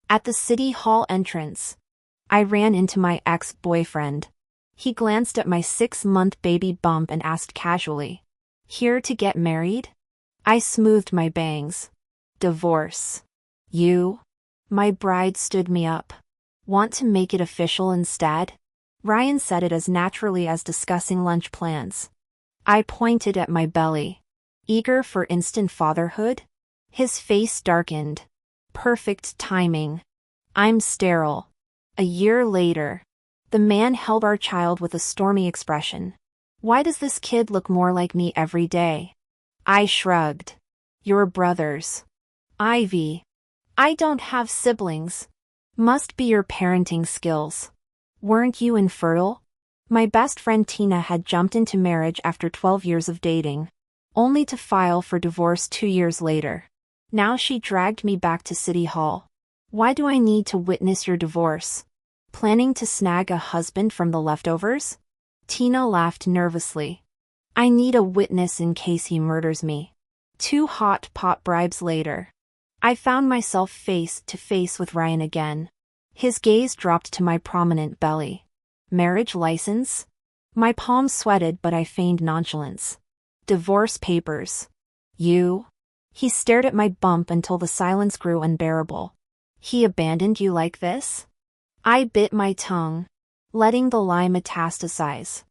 At the city hall entrance, I ran into my ex-boyfriend. He glanced at my 6-month baby bump and asked casually, "Here to get married?" I smoothed my bangs. "Divorce. You?" My bride stood me up. "Want to make it official instead?" Ryan said it as naturally as discussing lunch plans. I pointed at my belly. "Eager for instant fatherhood?" His face darkened. "Perfect timing. I'm sterile." A year later, the man held our child with a stormy expression. "Why does this kid look more like me every day?" I shrugged. "Your brothers." "Ivy. I don't have siblings." "Must be your parenting skills. Weren't you infertile?" My best friend Tina had jumped into marriage after 12 years of dating, only to file for divorce 2 years later. Now she dragged me back to City Hall. "Why do I need to witness your divorce? Planning to snag a husband from the leftovers?" Tina laughed nervously. "I need a witness in case he murders me." 2 hot pot bribes later, I found myself face to face with Ryan again. His gaze dropped to my prominent belly. "Marriage license?" My palms sweated, but I feigned nonchalance. "Divorce papers." "You?" He stared at my bump until the silence grew unbearable. "He abandoned you like this?" I bit my tongue, letting the lie metastasize.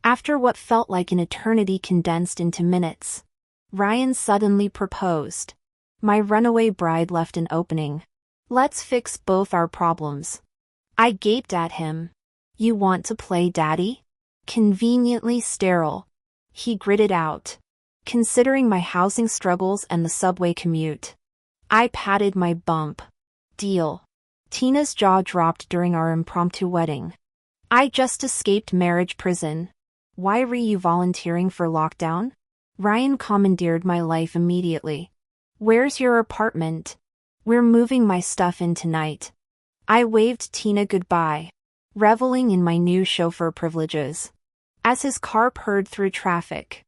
After what felt like an eternity condensed into minutes, Ryan suddenly proposed. My runaway bride left an opening. "Let's fix both our problems." I gaped at him. "You want to play daddy?" "Conveniently sterile," he gritted out, considering my housing struggles and the subway commute. I patted my bump. "Deal." Tina's jaw dropped during our impromptu wedding. "I just escaped marriage prison. Why were you volunteering for lockdown?" Ryan commandeered my life immediately. "Where's your apartment?" "We're moving my stuff in tonight." I waved Tina goodbye, reveling in my new chauffeur privileges. As his car purred through traffic,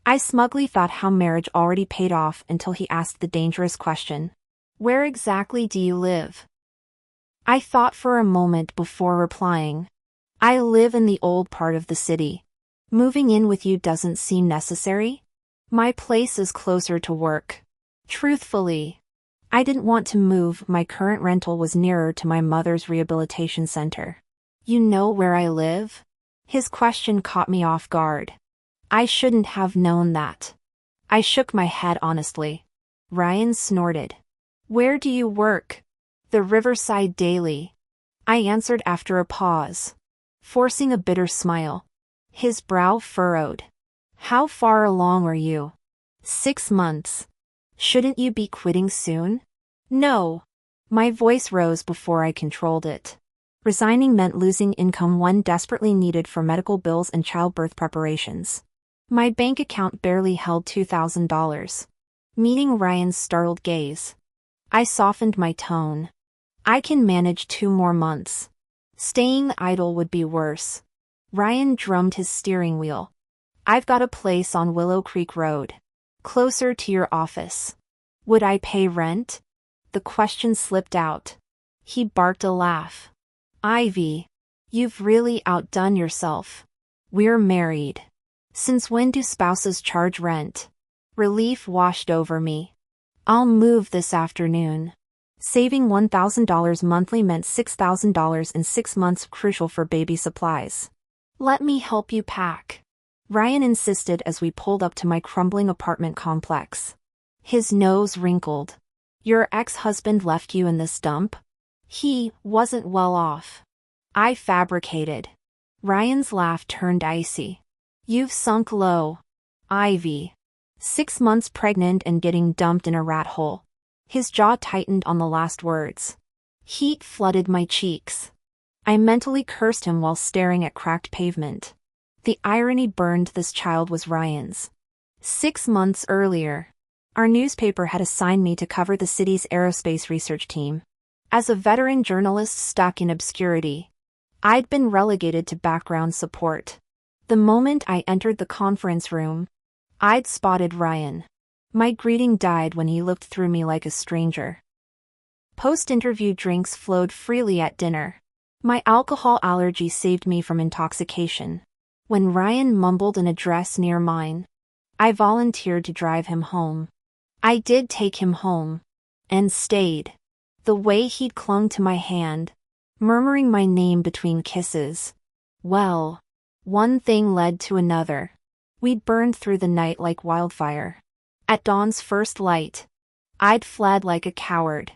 I smugly thought how marriage already paid off until he asked the dangerous question, "Where exactly do you live?" I thought for a moment before replying. "I live in the old part of the city. Moving in with you doesn't seem necessary. My place is closer to work." Truthfully, I didn't want to move. My current rental was nearer to my mother's rehabilitation center. "You know where I live?" His question caught me off guard. I shouldn't have known that. I shook my head honestly. Ryan snorted. "Where do you work?" "The Riverside Daily," I answered after a pause, forcing a bitter smile. His brow furrowed. "How far along are you?" 6 months. "Shouldn't you be quitting soon?" "No." My voice rose before I controlled it. Resigning meant losing income one desperately needed for medical bills and childbirth preparations. My bank account barely held $2,000. Meeting Ryan's startled gaze, I softened my tone. "I can manage 2 more months. Staying idle would be worse." Ryan drummed his steering wheel. "I've got a place on Willow Creek Road, closer to your office." "Would I pay rent?" The question slipped out. He barked a laugh. "Ivy, you've really outdone yourself. We're married. Since when do spouses charge rent?" Relief washed over me. "I'll move this afternoon." Saving $1,000 monthly meant $6,000 in 6 months, crucial for baby supplies. "Let me help you pack," Ryan insisted as we pulled up to my crumbling apartment complex. His nose wrinkled. "Your ex-husband left you in this dump?" "He wasn't well off." I fabricated. Ryan's laugh turned icy. "You've sunk low, Ivy. 6 months pregnant and getting dumped in a rat hole." His jaw tightened on the last words. Heat flooded my cheeks. I mentally cursed him while staring at cracked pavement. The irony burned. This child was Ryan's. 6 months earlier, our newspaper had assigned me to cover the city's aerospace research team. As a veteran journalist stuck in obscurity, I'd been relegated to background support. The moment I entered the conference room, I'd spotted Ryan. My greeting died when he looked through me like a stranger. Post-interview drinks flowed freely at dinner. My alcohol allergy saved me from intoxication. When Ryan mumbled an address near mine, I volunteered to drive him home. I did take him home. And stayed. The way he'd clung to my hand, murmuring my name between kisses. Well, one thing led to another. We'd burned through the night like wildfire. At dawn's first light, I'd fled like a coward.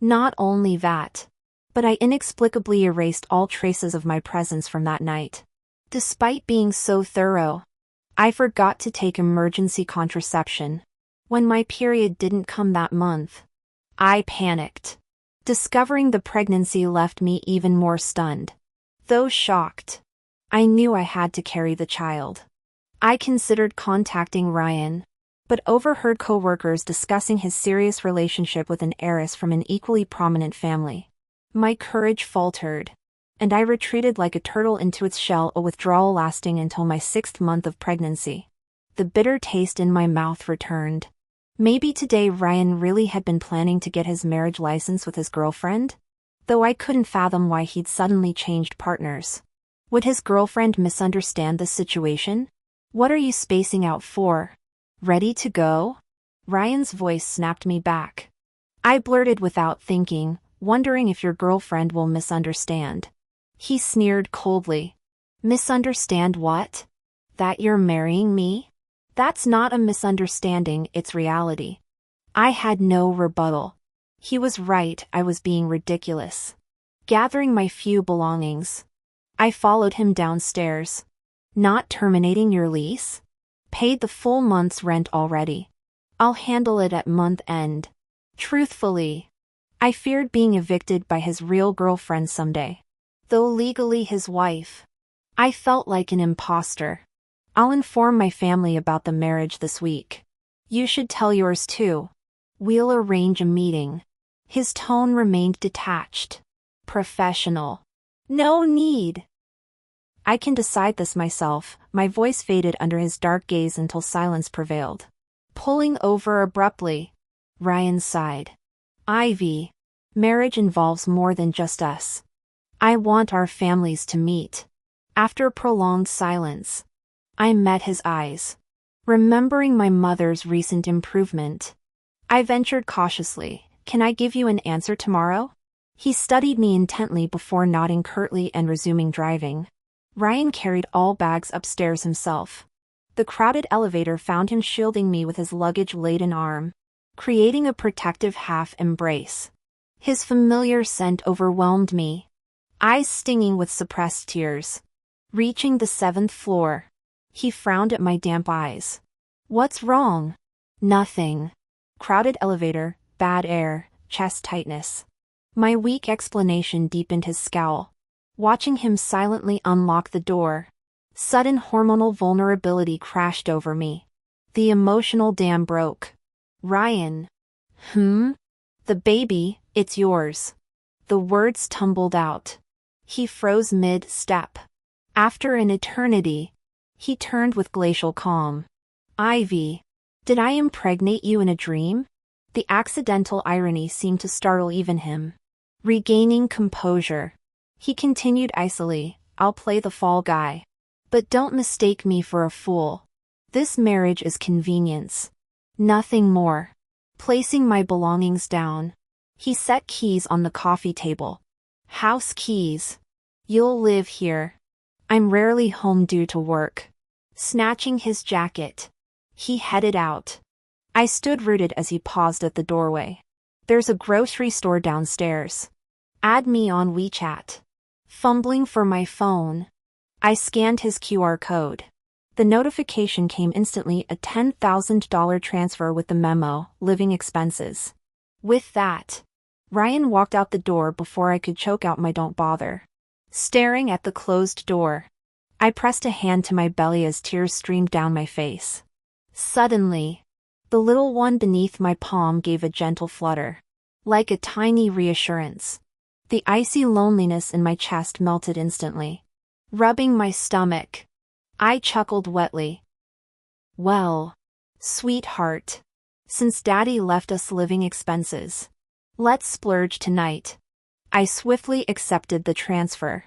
Not only that, but I inexplicably erased all traces of my presence from that night. Despite being so thorough, I forgot to take emergency contraception. When my period didn't come that month, I panicked. Discovering the pregnancy left me even more stunned. Though shocked, I knew I had to carry the child. I considered contacting Ryan, but overheard coworkers discussing his serious relationship with an heiress from an equally prominent family. My courage faltered, and I retreated like a turtle into its shell, a withdrawal lasting until my 6th month of pregnancy. The bitter taste in my mouth returned. Maybe today Ryan really had been planning to get his marriage license with his girlfriend? Though I couldn't fathom why he'd suddenly changed partners. Would his girlfriend misunderstand the situation? What are you spacing out for? Ready to go? Ryan's voice snapped me back. I blurted without thinking, wondering if your girlfriend will misunderstand. He sneered coldly. Misunderstand what? That you're marrying me? That's not a misunderstanding, it's reality. I had no rebuttal. He was right, I was being ridiculous. Gathering my few belongings, I followed him downstairs. Not terminating your lease? Paid the full month's rent already. I'll handle it at month end. Truthfully, I feared being evicted by his real girlfriend someday. Though legally his wife, I felt like an imposter. I'll inform my family about the marriage this week. You should tell yours too. We'll arrange a meeting. His tone remained detached. Professional. No need. I can decide this myself. My voice faded under his dark gaze until silence prevailed. Pulling over abruptly, Ryan sighed. Ivy, marriage involves more than just us. I want our families to meet. After a prolonged silence, I met his eyes. Remembering my mother's recent improvement, I ventured cautiously, "Can I give you an answer tomorrow?" He studied me intently before nodding curtly and resuming driving. Ryan carried all bags upstairs himself. The crowded elevator found him shielding me with his luggage-laden arm, creating a protective half-embrace. His familiar scent overwhelmed me, eyes stinging with suppressed tears. Reaching the 7th floor, he frowned at my damp eyes. What's wrong? Nothing. Crowded elevator, bad air, chest tightness. My weak explanation deepened his scowl. Watching him silently unlock the door, sudden hormonal vulnerability crashed over me. The emotional dam broke. Ryan. The baby, it's yours. The words tumbled out. He froze mid-step. After an eternity, he turned with glacial calm. Ivy. Did I impregnate you in a dream? The accidental irony seemed to startle even him. Regaining composure, he continued icily, I'll play the fall guy. But don't mistake me for a fool. This marriage is convenience. Nothing more. Placing my belongings down, he set keys on the coffee table. House keys. You'll live here. I'm rarely home due to work. Snatching his jacket, he headed out. I stood rooted as he paused at the doorway. There's a grocery store downstairs. Add me on WeChat. Fumbling for my phone, I scanned his QR code. The notification came instantly, a $10,000 transfer with the memo, living expenses. With that, Ryan walked out the door before I could choke out my don't bother. Staring at the closed door, I pressed a hand to my belly as tears streamed down my face. Suddenly, the little one beneath my palm gave a gentle flutter. Like a tiny reassurance. The icy loneliness in my chest melted instantly. Rubbing my stomach, I chuckled wetly. Well, sweetheart, since Daddy left us living expenses, Let's splurge tonight. I swiftly accepted the transfer.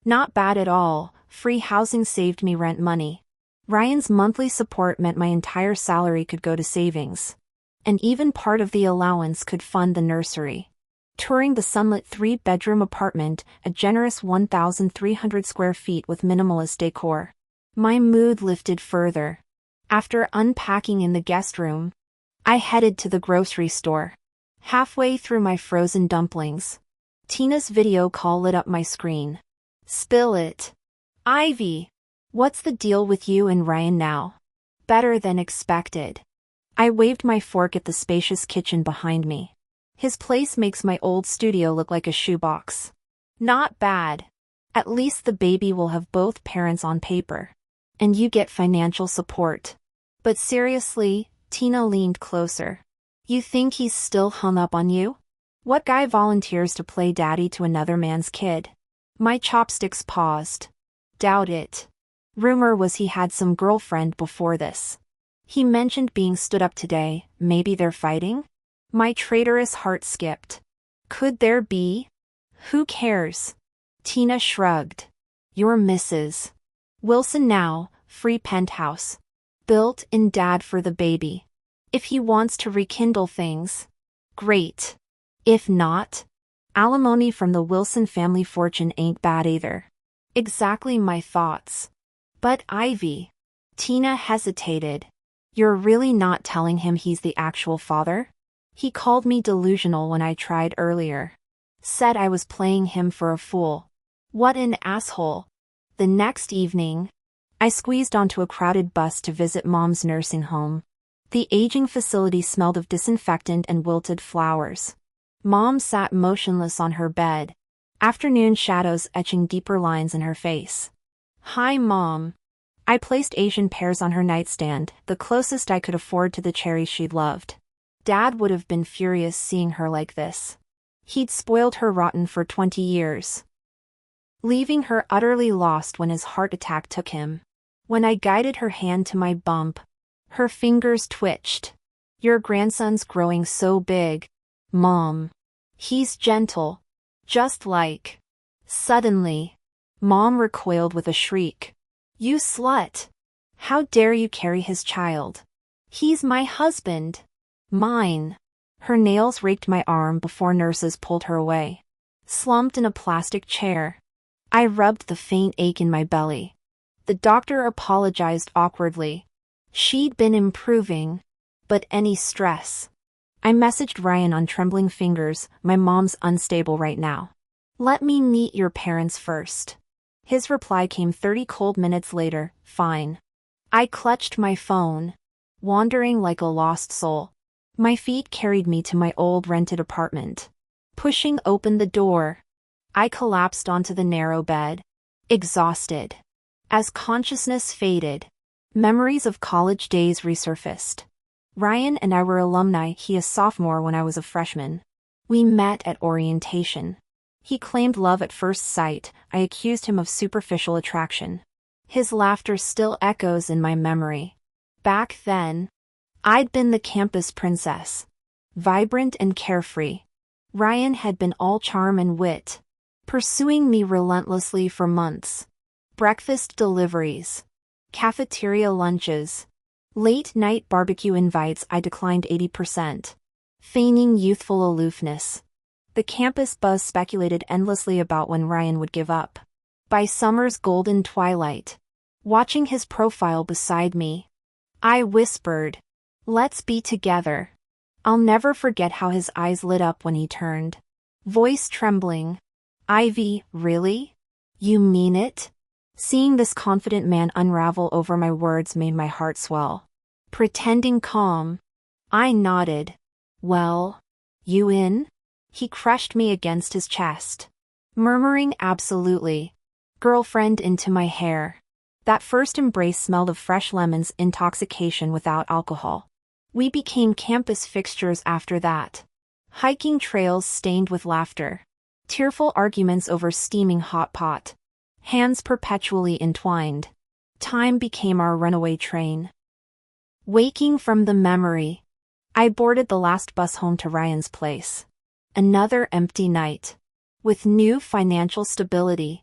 Not bad at all, free housing saved me rent money. Ryan's monthly support meant my entire salary could go to savings. And even part of the allowance could fund the nursery. Touring the sunlit 3-bedroom apartment, a generous 1,300 square feet with minimalist decor. My mood lifted further. After unpacking in the guest room, I headed to the grocery store. Halfway through my frozen dumplings, Tina's video call lit up my screen. Spill it. Ivy. What's the deal with you and Ryan now? Better than expected. I waved my fork at the spacious kitchen behind me. His place makes my old studio look like a shoebox. Not bad. At least the baby will have both parents on paper. And you get financial support. But seriously, Tina leaned closer. You think he's still hung up on you? What guy volunteers to play daddy to another man's kid? My chopsticks paused. Doubt it. Rumor was he had some girlfriend before this. He mentioned being stood up today, maybe they're fighting? My traitorous heart skipped. Could there be? Who cares? Tina shrugged. You're Mrs. Wilson now, free penthouse. Built in dad for the baby. If he wants to rekindle things, great. If not, alimony from the Wilson family fortune ain't bad either. Exactly my thoughts. But Ivy. Tina hesitated. You're really not telling him he's the actual father? He called me delusional when I tried earlier. Said I was playing him for a fool. What an asshole. The next evening, I squeezed onto a crowded bus to visit Mom's nursing home. The aging facility smelled of disinfectant and wilted flowers. Mom sat motionless on her bed, afternoon shadows etching deeper lines in her face. Hi, Mom. I placed Asian pears on her nightstand, the closest I could afford to the cherries she'd loved. Dad would have been furious seeing her like this. He'd spoiled her rotten for 20 years. Leaving her utterly lost when his heart attack took him. When I guided her hand to my bump, her fingers twitched. Your grandson's growing so big, Mom. He's gentle. Just like. Suddenly, Mom recoiled with a shriek. You slut! How dare you carry his child? He's my husband. Mine. Her nails raked my arm before nurses pulled her away. Slumped in a plastic chair, I rubbed the faint ache in my belly. The doctor apologized awkwardly. She'd been improving, but any stress. I messaged Ryan on trembling fingers, my mom's unstable right now. Let me meet your parents first. His reply came 30 cold minutes later, fine. I clutched my phone, wandering like a lost soul. My feet carried me to my old rented apartment. Pushing open the door, I collapsed onto the narrow bed, exhausted. As consciousness faded, memories of college days resurfaced. Ryan and I were alumni, he a sophomore when I was a freshman. We met at orientation. He claimed love at first sight, I accused him of superficial attraction. His laughter still echoes in my memory. Back then, I'd been the campus princess. Vibrant and carefree. Ryan had been all charm and wit, pursuing me relentlessly for months. Breakfast deliveries, cafeteria lunches, late-night barbecue invites I declined 80%. Feigning youthful aloofness. The campus buzz speculated endlessly about when Ryan would give up. By summer's golden twilight, watching his profile beside me, I whispered, "Let's be together." I'll never forget how his eyes lit up when he turned. Voice trembling. "Ivy, really? You mean it?" Seeing this confident man unravel over my words made my heart swell. Pretending calm, I nodded. "Well, you in?" He crushed me against his chest, murmuring absolutely. Girlfriend into my hair. That first embrace smelled of fresh lemons, intoxication without alcohol. We became campus fixtures after that. Hiking trails stained with laughter. Tearful arguments over steaming hot pot. Hands perpetually entwined. Time became our runaway train. Waking from the memory, I boarded the last bus home to Ryan's place. Another empty night. With new financial stability,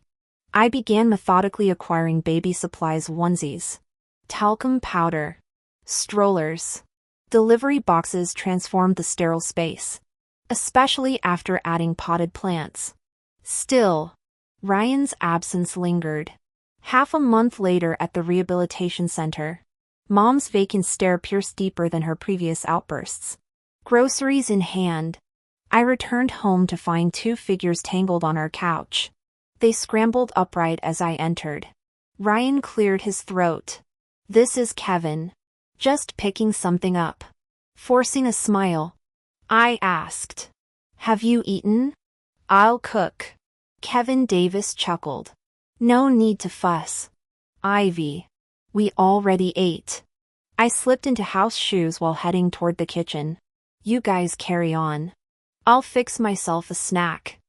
I began methodically acquiring baby supplies onesies, talcum powder, strollers. Delivery boxes transformed the sterile space, especially after adding potted plants. Still, Ryan's absence lingered. Half a month later at the rehabilitation center, Mom's vacant stare pierced deeper than her previous outbursts. Groceries in hand, I returned home to find two figures tangled on our couch. They scrambled upright as I entered. Ryan cleared his throat. "This is Kevin. Just picking something up." Forcing a smile, I asked, "Have you eaten?" "I'll cook." Kevin Davis chuckled. "No need to fuss, Ivy. We already ate." I slipped into house shoes while heading toward the kitchen. "You guys carry on. I'll fix myself a snack."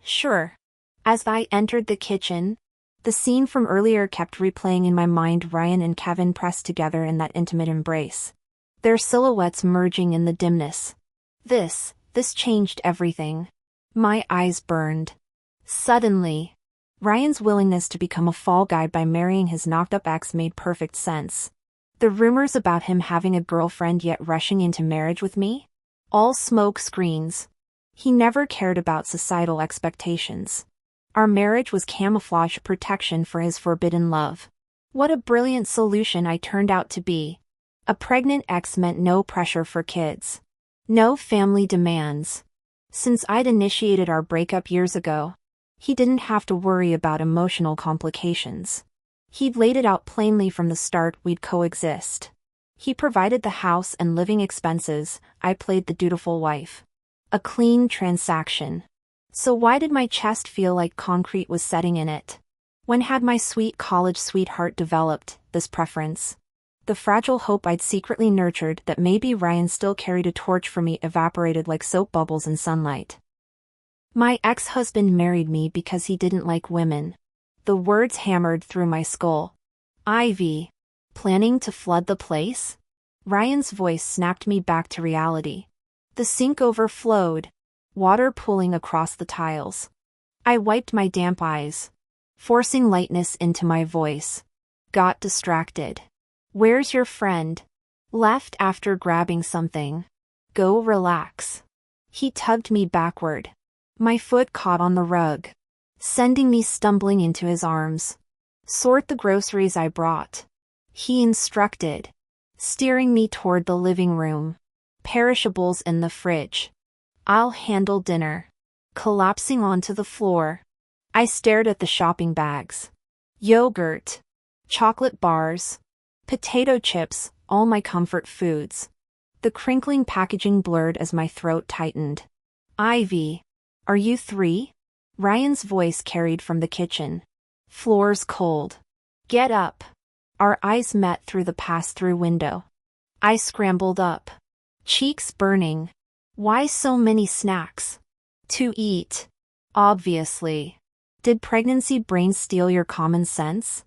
Sure." As I entered the kitchen, the scene from earlier kept replaying in my mind, Ryan and Kevin pressed together in that intimate embrace, their silhouettes merging in the dimness. This changed everything. My eyes burned. Suddenly, Ryan's willingness to become a fall guy by marrying his knocked-up ex made perfect sense. The rumors about him having a girlfriend yet rushing into marriage with me? All smoke screens. He never cared about societal expectations. Our marriage was camouflage protection for his forbidden love. What a brilliant solution I turned out to be. A pregnant ex meant no pressure for kids. No family demands. Since I'd initiated our breakup years ago, he didn't have to worry about emotional complications. He'd laid it out plainly from the start, we'd coexist. He provided the house and living expenses, I played the dutiful wife. A clean transaction. So why did my chest feel like concrete was setting in it? When had my sweet college sweetheart developed this preference? The fragile hope I'd secretly nurtured that maybe Ryan still carried a torch for me evaporated like soap bubbles in sunlight. My ex-husband married me because he didn't like women. The words hammered through my skull. Ivy. Planning to flood the place? Ryan's voice snapped me back to reality. The sink overflowed, water pooling across the tiles. I wiped my damp eyes, forcing lightness into my voice. Got distracted. "Where's your friend?" "Left after grabbing something." "Go relax." He tugged me backward. My foot caught on the rug, sending me stumbling into his arms. "Sort the groceries I brought," he instructed, steering me toward the living room. "Perishables in the fridge. I'll handle dinner." Collapsing onto the floor, I stared at the shopping bags. Yogurt, chocolate bars, potato chips, all my comfort foods. The crinkling packaging blurred as my throat tightened. "Ivy, are you 3? Ryan's voice carried from the kitchen. "Floor's cold. Get up." Our eyes met through the pass-through window. I scrambled up, cheeks burning. Why so many snacks? To eat. Obviously. Did pregnancy brain steal your common sense?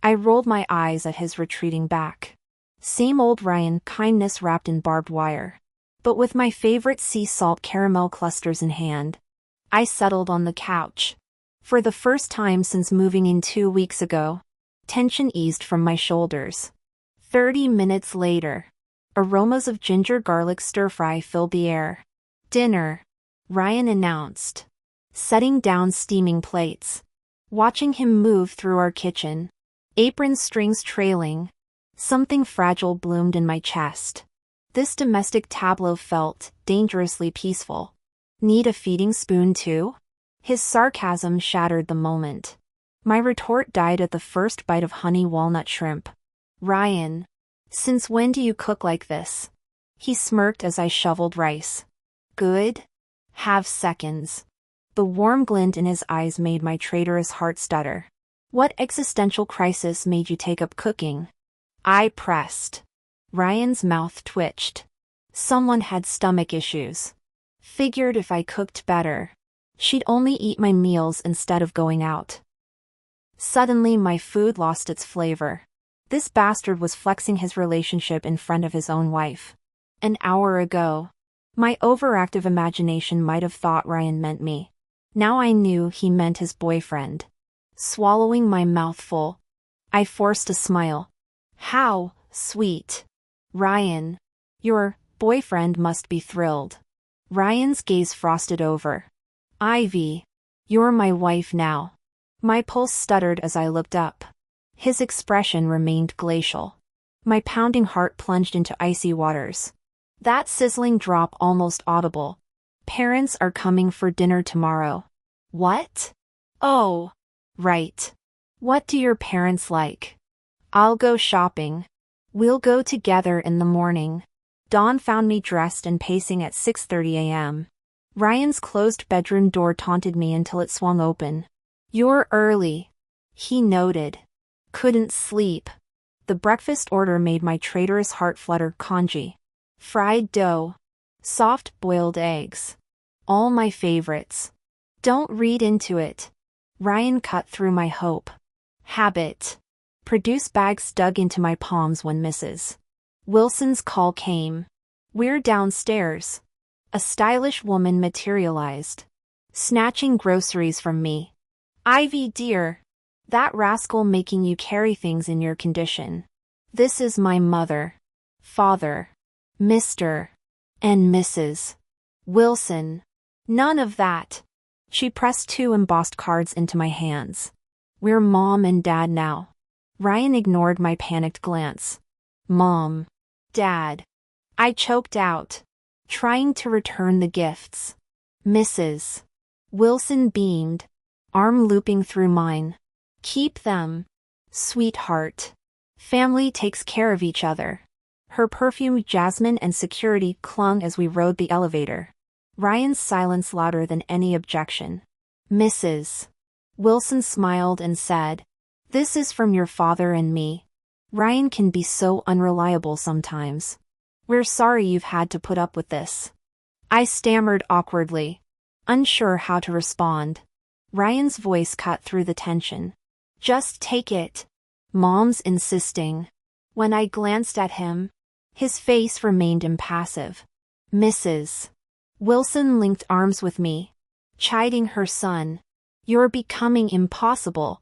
I rolled my eyes at his retreating back. Same old Ryan, kindness wrapped in barbed wire. But with my favorite sea salt caramel clusters in hand, I settled on the couch. For the first time since moving in 2 weeks ago, tension eased from my shoulders. 30 minutes later, aromas of ginger garlic stir-fry filled the air. "Dinner," Ryan announced, setting down steaming plates. Watching him move through our kitchen, apron strings trailing, something fragile bloomed in my chest. This domestic tableau felt dangerously peaceful. "Need a feeding spoon too?" His sarcasm shattered the moment. My retort died at the first bite of honey walnut shrimp. "Ryan, since when do you cook like this?" He smirked as I shoveled rice. "Good? Have seconds." The warm glint in his eyes made my traitorous heart stutter. "What existential crisis made you take up cooking?" I pressed. Ryan's mouth twitched. "Someone had stomach issues. Figured if I cooked better, she'd only eat my meals instead of going out." Suddenly my food lost its flavor. This bastard was flexing his relationship in front of his own wife. An hour ago, My overactive imagination might have thought Ryan meant me. Now I knew he meant his boyfriend. Swallowing my mouth full, I forced a smile. How sweet. Ryan. Your boyfriend must be thrilled. Ryan's gaze frosted over. Ivy. You're my wife now. My pulse stuttered as I looked up. His expression remained glacial. My pounding heart plunged into icy waters. That sizzling drop almost audible. Parents are coming for dinner tomorrow. What? Oh. Right. What do your parents like? I'll go shopping. We'll go together in the morning. Dawn found me dressed and pacing at 6:30 a.m. Ryan's closed bedroom door taunted me until it swung open. You're early, he noted. Couldn't sleep. The breakfast order made my traitorous heart flutter. Congee. Fried dough. Soft boiled eggs. All my favorites. Don't read into it. Ryan cut through my hope. Habit. Produce bags dug into my palms when Mrs. Wilson's call came. We're downstairs. A stylish woman materialized, snatching groceries from me. Ivy dear. That rascal making you carry things in your condition. This is my mother, father, Mr. and Mrs. Wilson. None of that. She pressed 2 embossed cards into my hands. We're mom and dad now. Ryan ignored my panicked glance. Mom. Dad. I choked out, trying to return the gifts. Mrs. Wilson beamed, arm looping through mine. Keep them, sweetheart. Family takes care of each other. Her perfume, jasmine, and security clung as we rode the elevator. Ryan's silence louder than any objection. Mrs. Wilson smiled and said, This is from your father and me. Ryan can be so unreliable sometimes. We're sorry you've had to put up with this. I stammered awkwardly, unsure how to respond. Ryan's voice cut through the tension. Just take it. Mom's insisting. When I glanced at him, his face remained impassive. Mrs. Wilson linked arms with me, chiding her son. You're becoming impossible.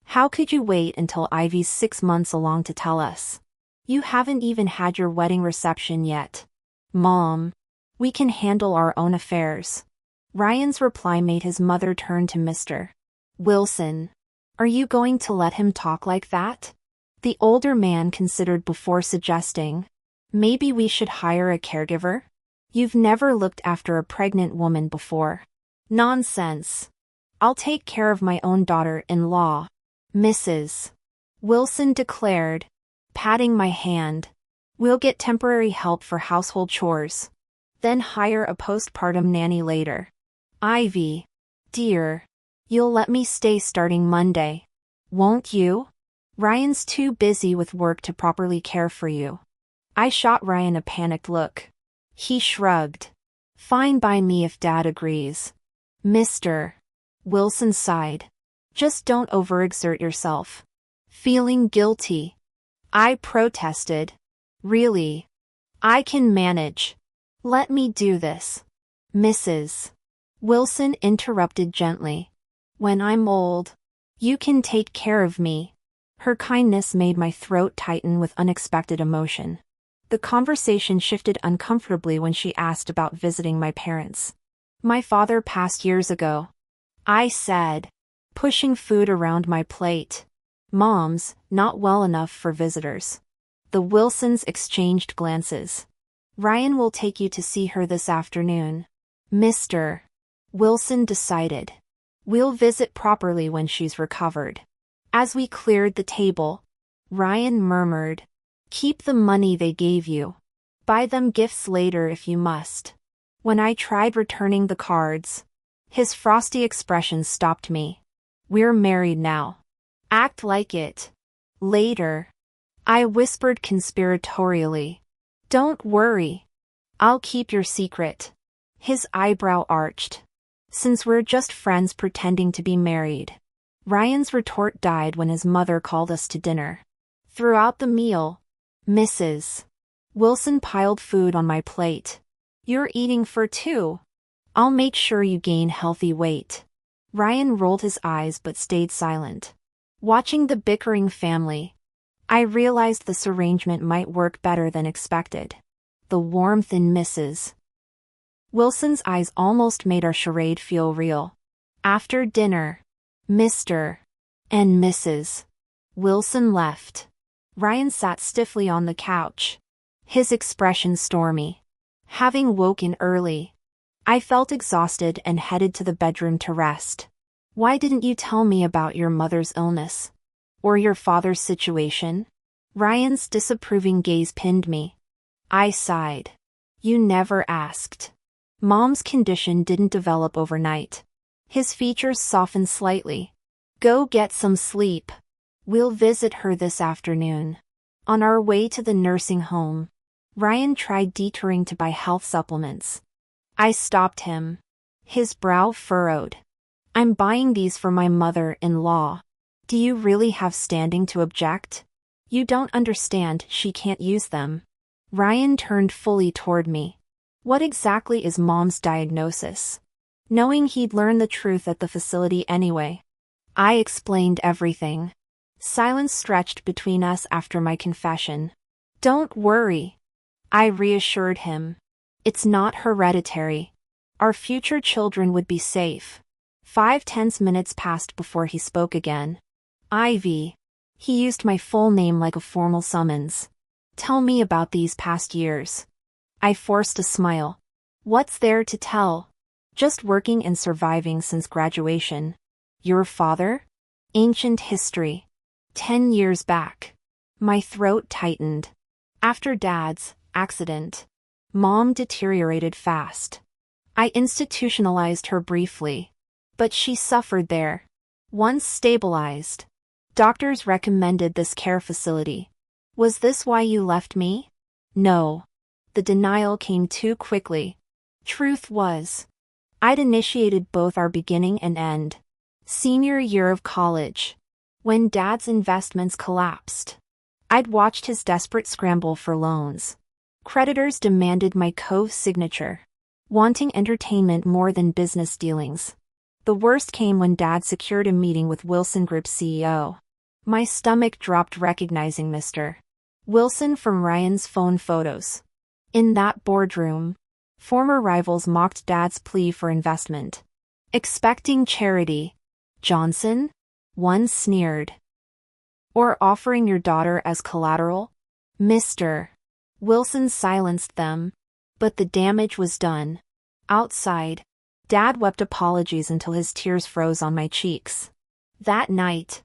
How could you wait until Ivy's 6 months along to tell us? You haven't even had your wedding reception yet. Mom. We can handle our own affairs. Ryan's reply made his mother turn to Mr. Wilson. Are you going to let him talk like that? The older man considered before suggesting. Maybe we should hire a caregiver? You've never looked after a pregnant woman before. Nonsense. I'll take care of my own daughter-in-law. Mrs. Wilson declared, patting my hand. We'll get temporary help for household chores. Then hire a postpartum nanny later. Ivy. Dear. You'll let me stay starting Monday. Won't you? Ryan's too busy with work to properly care for you. I shot Ryan a panicked look. He shrugged. Fine by me if Dad agrees. Mr. Wilson sighed. Just don't overexert yourself. Feeling guilty. I protested. Really? I can manage. Let me do this. Mrs. Wilson interrupted gently. When I'm old, you can take care of me. Her kindness made my throat tighten with unexpected emotion. The conversation shifted uncomfortably when she asked about visiting my parents. My father passed years ago. I said, pushing food around my plate. Mom's not well enough for visitors. The Wilsons exchanged glances. Ryan will take you to see her this afternoon. Mr. Wilson decided. We'll visit properly when she's recovered. As we cleared the table, Ryan murmured, Keep the money they gave you. Buy them gifts later if you must. When I tried returning the cards, his frosty expression stopped me. We're married now. Act like it. Later. I whispered conspiratorially. Don't worry. I'll keep your secret. His eyebrow arched. Since we're just friends pretending to be married. Ryan's retort died when his mother called us to dinner. Throughout the meal, Mrs. Wilson piled food on my plate. You're eating for two. I'll make sure you gain healthy weight. Ryan rolled his eyes but stayed silent. Watching the bickering family, I realized this arrangement might work better than expected. The warmth in Mrs. Wilson's eyes almost made our charade feel real. After dinner, Mr. and Mrs. Wilson left. Ryan sat stiffly on the couch, his expression stormy. Having woken early, I felt exhausted and headed to the bedroom to rest. Why didn't you tell me about your mother's illness? Or your father's situation? Ryan's disapproving gaze pinned me. I sighed. You never asked. Mom's condition didn't develop overnight. His features softened slightly. Go get some sleep. We'll visit her this afternoon. On our way to the nursing home, Ryan tried detouring to buy health supplements. I stopped him. His brow furrowed. I'm buying these for my mother-in-law. Do you really have standing to object? You don't understand, she can't use them. Ryan turned fully toward me. What exactly is Mom's diagnosis? Knowing he'd learn the truth at the facility anyway, I explained everything. Silence stretched between us after my confession. Don't worry, I reassured him. It's not hereditary. Our future children would be safe. 5 tense minutes passed before he spoke again. Ivy. He used my full name like a formal summons. Tell me about these past years. I forced a smile. What's there to tell? Just working and surviving since graduation. Your father? Ancient history. 10 years back. My throat tightened. After Dad's accident, Mom deteriorated fast. I institutionalized her briefly, but she suffered there. Once stabilized, doctors recommended this care facility. Was this why you left me? No. The denial came too quickly. Truth was, I'd initiated both our beginning and end. Senior year of college, when Dad's investments collapsed. I'd watched his desperate scramble for loans. Creditors demanded my co-signature, wanting entertainment more than business dealings. The worst came when Dad secured a meeting with Wilson Group's CEO. My stomach dropped recognizing Mr. Wilson from Ryan's phone photos. In that boardroom, former rivals mocked Dad's plea for investment. Expecting charity, Johnson? One sneered. Or offering your daughter as collateral? Mr. Wilson silenced them, but the damage was done. Outside, Dad wept apologies until his tears froze on my cheeks. That night,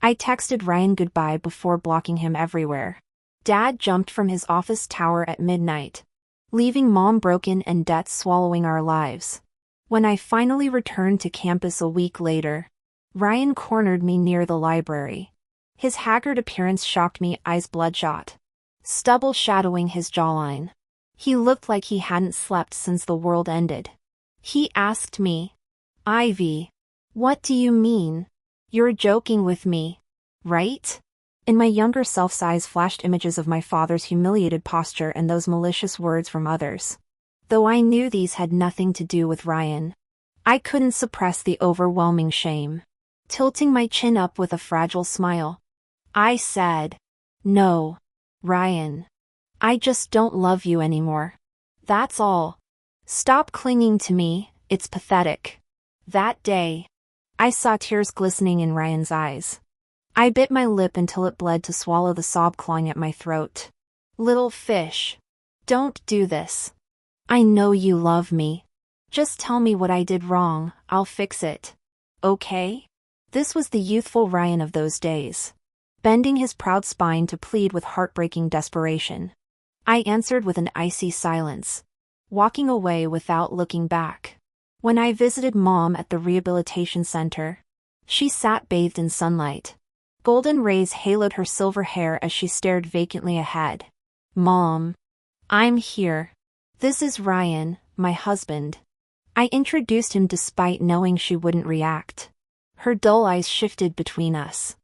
I texted Ryan goodbye before blocking him everywhere. Dad jumped from his office tower at midnight, leaving Mom broken and debt swallowing our lives. When I finally returned to campus a week later, Ryan cornered me near the library. His haggard appearance shocked me, eyes bloodshot, stubble shadowing his jawline. He looked like he hadn't slept since the world ended. He asked me, Ivy, what do you mean? You're joking with me, right? In my younger self's eyes flashed images of my father's humiliated posture and those malicious words from others. Though I knew these had nothing to do with Ryan, I couldn't suppress the overwhelming shame. Tilting my chin up with a fragile smile, I said, No, Ryan. I just don't love you anymore. That's all. Stop clinging to me, it's pathetic. That day, I saw tears glistening in Ryan's eyes. I bit my lip until it bled to swallow the sob clawing at my throat. Little fish. Don't do this. I know you love me. Just tell me what I did wrong, I'll fix it. Okay? This was the youthful Ryan of those days, bending his proud spine to plead with heartbreaking desperation. I answered with an icy silence, walking away without looking back. When I visited Mom at the rehabilitation center, she sat bathed in sunlight. Golden rays haloed her silver hair as she stared vacantly ahead. Mom, I'm here. This is Ryan, my husband. I introduced him despite knowing she wouldn't react. Her dull eyes shifted between us.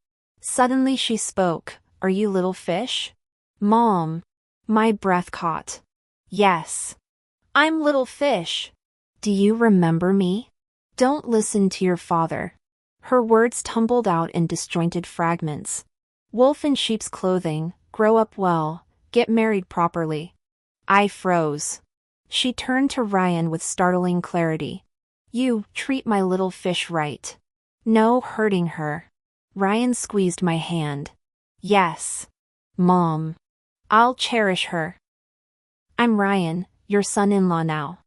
Suddenly she spoke, Are you little fish? Mom. My breath caught. Yes. I'm little fish. Do you remember me? Don't listen to your father. Her words tumbled out in disjointed fragments. Wolf in sheep's clothing, grow up well, get married properly. I froze. She turned to Ryan with startling clarity. You treat my little fish right. No hurting her. Ryan squeezed my hand. Yes. Mom. I'll cherish her. I'm Ryan, your son-in-law now.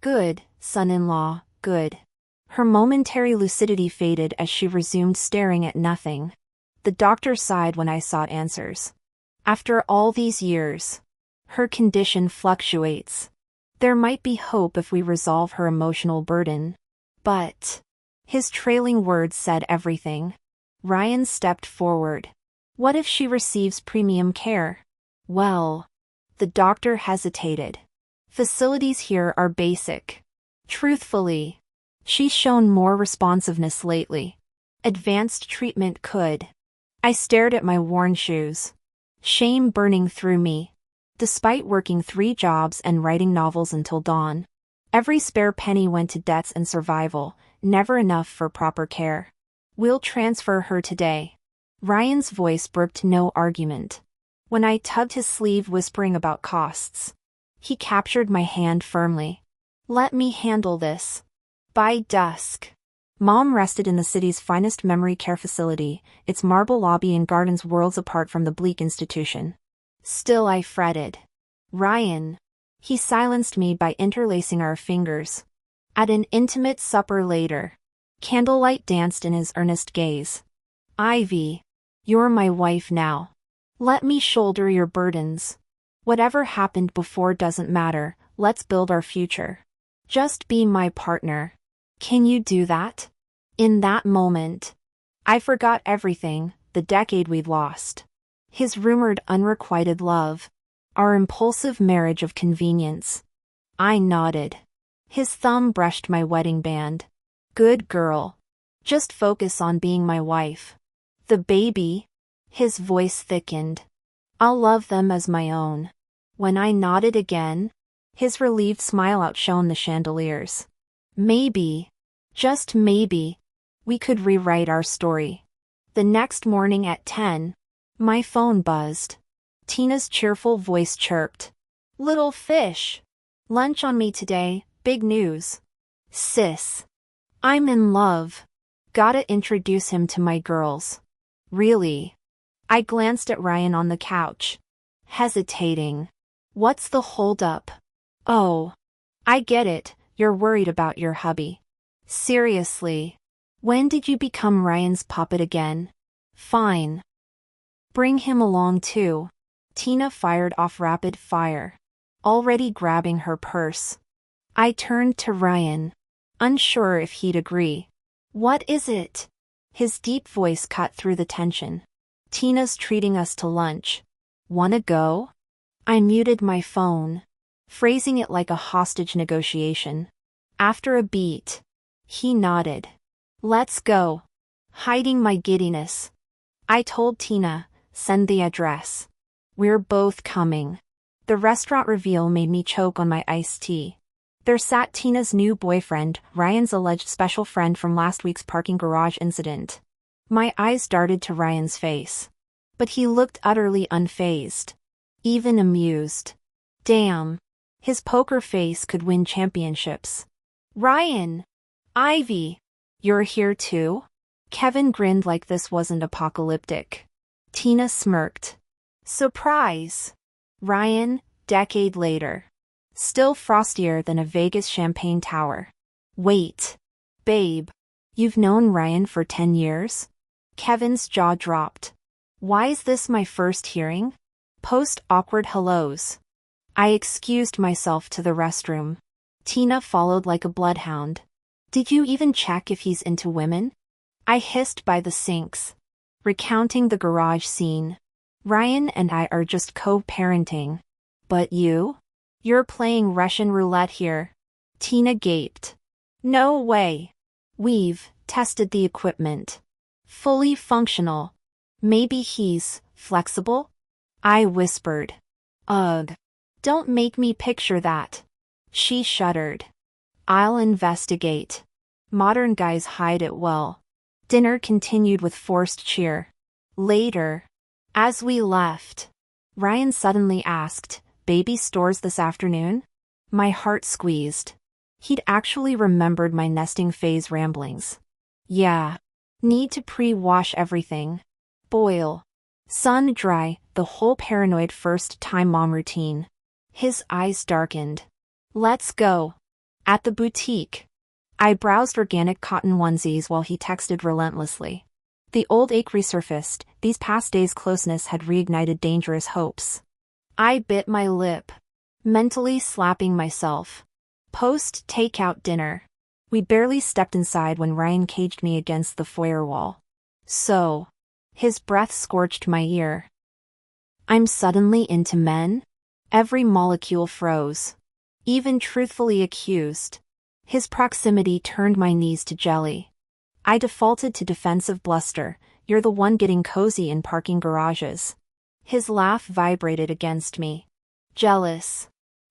Good, son-in-law, good. Her momentary lucidity faded as she resumed staring at nothing. The doctor sighed when I sought answers. After all these years, her condition fluctuates. There might be hope if we resolve her emotional burden. But his trailing words said everything. Ryan stepped forward. What if she receives premium care? Well, the doctor hesitated. Facilities here are basic. Truthfully, she's shown more responsiveness lately. Advanced treatment could. I stared at my worn shoes. Shame burning through me. Despite working 3 jobs and writing novels until dawn, every spare penny went to debts and survival, never enough for proper care. We'll transfer her today. Ryan's voice brooked no argument. When I tugged his sleeve whispering about costs, he captured my hand firmly. Let me handle this. By dusk, Mom rested in the city's finest memory care facility, its marble lobby and gardens worlds apart from the bleak institution. Still I fretted. Ryan. He silenced me by interlacing our fingers. At an intimate supper later, candlelight danced in his earnest gaze. Ivy, you're my wife now. Let me shoulder your burdens. Whatever happened before doesn't matter, let's build our future. Just be my partner. Can you do that? In that moment, I forgot everything, the decade we'd lost. His rumored unrequited love. Our impulsive marriage of convenience. I nodded. His thumb brushed my wedding band. Good girl. Just focus on being my wife. The baby. His voice thickened. I'll love them as my own. When I nodded again, his relieved smile outshone the chandeliers. Maybe, just maybe, we could rewrite our story. The next morning at 10, my phone buzzed. Tina's cheerful voice chirped. Little fish. Lunch on me today, big news. Sis. I'm in love. Gotta introduce him to my girls. Really? I glanced at Ryan on the couch. Hesitating. What's the holdup? Oh. I get it, you're worried about your hubby. Seriously. When did you become Ryan's puppet again? Fine. Bring him along too. Tina fired off rapid fire, already grabbing her purse. I turned to Ryan, unsure if he'd agree. What is it? His deep voice cut through the tension. Tina's treating us to lunch. Wanna go? I muted my phone, phrasing it like a hostage negotiation. After a beat, he nodded. Let's go. Hiding my giddiness, I told Tina, send the address. We're both coming. The restaurant reveal made me choke on my iced tea. There sat Tina's new boyfriend, Ryan's alleged special friend from last week's parking garage incident. My eyes darted to Ryan's face. But he looked utterly unfazed. Even amused. Damn. His poker face could win championships. Ryan! Ivy! You're here too? Kevin grinned like this wasn't apocalyptic. Tina smirked. Surprise! Ryan, decade later. Still frostier than a Vegas champagne tower. Wait. Babe. You've known Ryan for 10 years? Kevin's jaw dropped. Why is this my first hearing? Post awkward hellos. I excused myself to the restroom. Tina followed like a bloodhound. Did you even check if he's into women? I hissed by the sinks, recounting the garage scene. Ryan and I are just co-parenting. But you? You're playing Russian roulette here. Tina gaped. No way. We've tested the equipment. Fully functional. Maybe he's flexible? I whispered. Ugh. Don't make me picture that. She shuddered. I'll investigate. Modern guys hide it well. Dinner continued with forced cheer. Later, as we left, Ryan suddenly asked, "Baby stores this afternoon?" My heart squeezed. He'd actually remembered my nesting phase ramblings. Yeah. Need to pre-wash everything. Boil. Sun dry, the whole paranoid first-time mom routine. His eyes darkened. Let's go. At the boutique. I browsed organic cotton onesies while he texted relentlessly. The old ache resurfaced, these past days' closeness had reignited dangerous hopes. I bit my lip, mentally slapping myself. Post-takeout dinner. We barely stepped inside when Ryan caged me against the foyer wall. So. His breath scorched my ear. I'm suddenly into men? Every molecule froze. Even truthfully accused. His proximity turned my knees to jelly. I defaulted to defensive bluster. You're the one getting cozy in parking garages. His laugh vibrated against me. Jealous.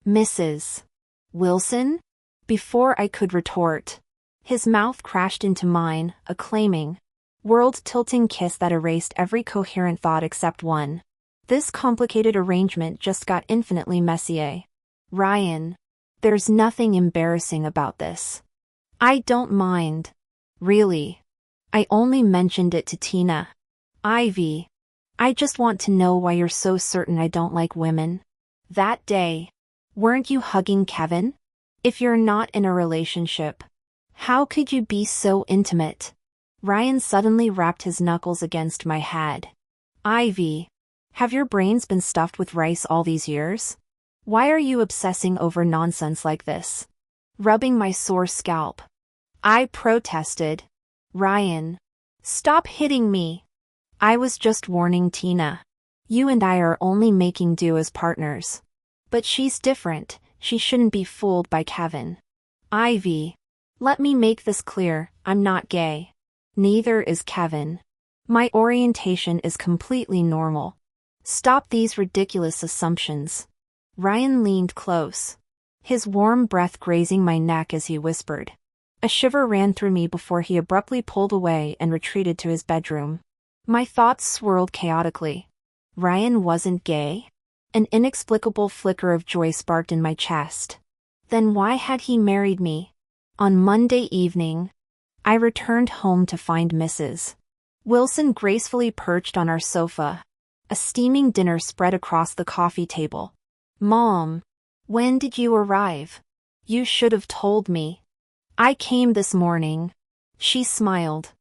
Mrs. Wilson? Before I could retort, his mouth crashed into mine, acclaiming. World-tilting kiss that erased every coherent thought except one. This complicated arrangement just got infinitely messier. Ryan. There's nothing embarrassing about this. I don't mind. Really. I only mentioned it to Tina. Ivy. I just want to know why you're so certain I don't like women. That day. Weren't you hugging Kevin? If you're not in a relationship, how could you be so intimate? Ryan suddenly rapped his knuckles against my head. Ivy. Have your brains been stuffed with rice all these years? Why are you obsessing over nonsense like this? Rubbing my sore scalp. I protested. Ryan. Stop hitting me. I was just warning Tina. You and I are only making do as partners. But she's different, she shouldn't be fooled by Kevin. Ivy. Let me make this clear, I'm not gay. Neither is Kevin. My orientation is completely normal. Stop these ridiculous assumptions. Ryan leaned close, his warm breath grazing my neck as he whispered. A shiver ran through me before he abruptly pulled away and retreated to his bedroom. My thoughts swirled chaotically. Ryan wasn't gay? An inexplicable flicker of joy sparked in my chest. Then why had he married me? On Monday evening, I returned home to find Mrs. Wilson gracefully perched on our sofa, a steaming dinner spread across the coffee table. Mom, when did you arrive? You should have told me. I came this morning. She smiled.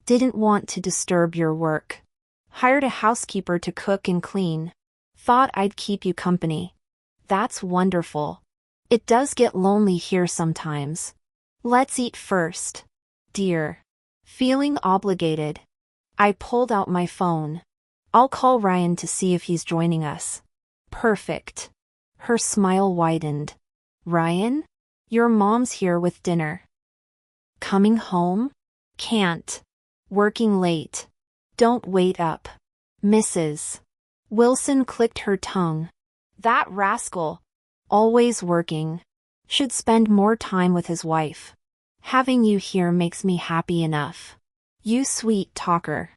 Didn't want to disturb your work. Hired a housekeeper to cook and clean. Thought I'd keep you company. That's wonderful. It does get lonely here sometimes. Let's eat first. Dear. Feeling obligated. I pulled out my phone. I'll call Ryan to see if he's joining us. Perfect. Her smile widened. Ryan? Your mom's here with dinner. Coming home? Can't. Working late. Don't wait up. Mrs. Wilson clicked her tongue. That rascal. Always working. Should spend more time with his wife. Having you here makes me happy enough. You sweet talker.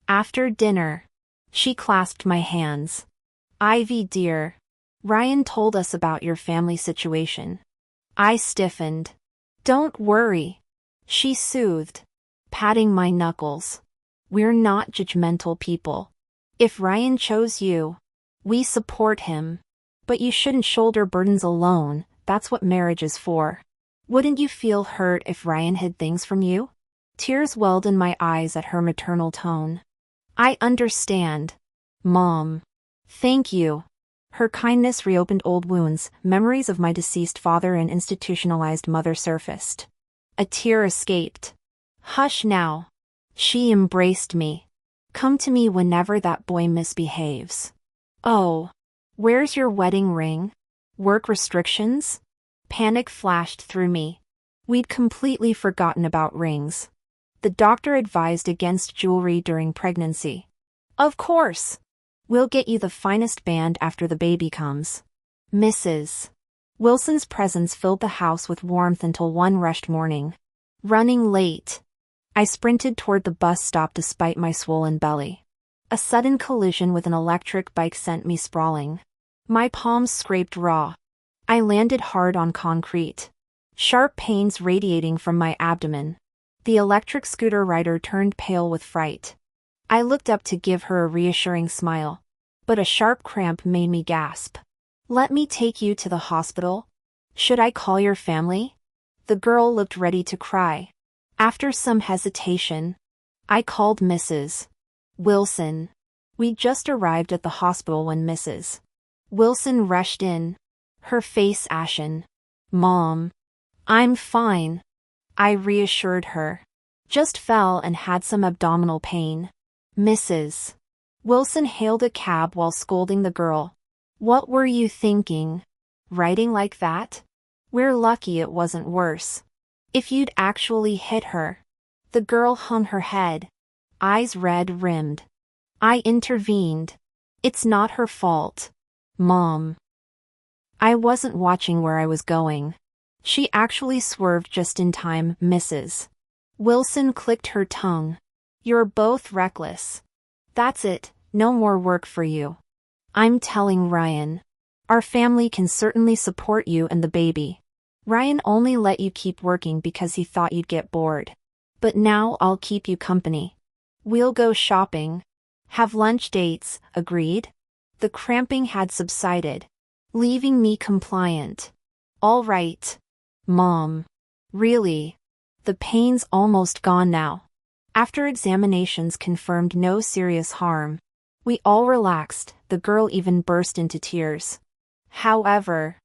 After dinner. She clasped my hands. Ivy dear. Ryan told us about your family situation. I stiffened. Don't worry. She soothed, patting my knuckles. We're not judgmental people. If Ryan chose you, we support him. But you shouldn't shoulder burdens alone, that's what marriage is for. Wouldn't you feel hurt if Ryan hid things from you? Tears welled in my eyes at her maternal tone. I understand. Mom. Thank you. Her kindness reopened old wounds, memories of my deceased father and institutionalized mother surfaced. A tear escaped. Hush now. She embraced me. Come to me whenever that boy misbehaves. Oh. Where's your wedding ring? Work restrictions? Panic flashed through me. We'd completely forgotten about rings. The doctor advised against jewelry during pregnancy. Of course. We'll get you the finest band after the baby comes. Mrs. Wilson's presence filled the house with warmth until one rushed morning. Running late. I sprinted toward the bus stop despite my swollen belly. A sudden collision with an electric bike sent me sprawling. My palms scraped raw. I landed hard on concrete. Sharp pains radiating from my abdomen. The electric scooter rider turned pale with fright. I looked up to give her a reassuring smile, but a sharp cramp made me gasp. "Let me take you to the hospital? Should I call your family?" The girl looked ready to cry. After some hesitation, I called Mrs. Wilson. We just arrived at the hospital when Mrs. Wilson rushed in, her face ashen. "Mom, I'm fine," I reassured her. "Just fell and had some abdominal pain." Mrs. Wilson hailed a cab while scolding the girl. "What were you thinking? Riding like that? We're lucky it wasn't worse. If you'd actually hit her." The girl hung her head, eyes red-rimmed. I intervened. "It's not her fault, Mom." I wasn't watching where I was going. She actually swerved just in time. Mrs. Wilson clicked her tongue. "You're both reckless. That's it, no more work for you. I'm telling Ryan. Our family can certainly support you and the baby. Ryan only let you keep working because he thought you'd get bored. But now I'll keep you company. We'll go shopping. Have lunch dates, agreed?" The cramping had subsided, leaving me compliant. "All right, Mom." "Really? The pain's almost gone now." After examinations confirmed no serious harm, we all relaxed. The girl even burst into tears. However,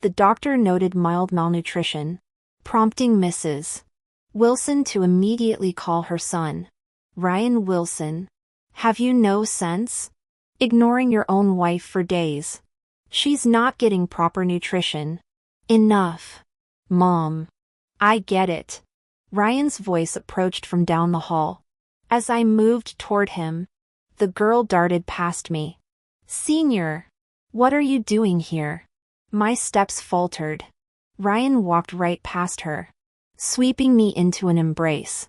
the doctor noted mild malnutrition, prompting Mrs. Wilson to immediately call her son. "Ryan Wilson, have you no sense? Ignoring your own wife for days. She's not getting proper nutrition." "Enough, Mom. I get it." Ryan's voice approached from down the hall. As I moved toward him, the girl darted past me. "Senior, what are you doing here?" My steps faltered. Ryan walked right past her, sweeping me into an embrace.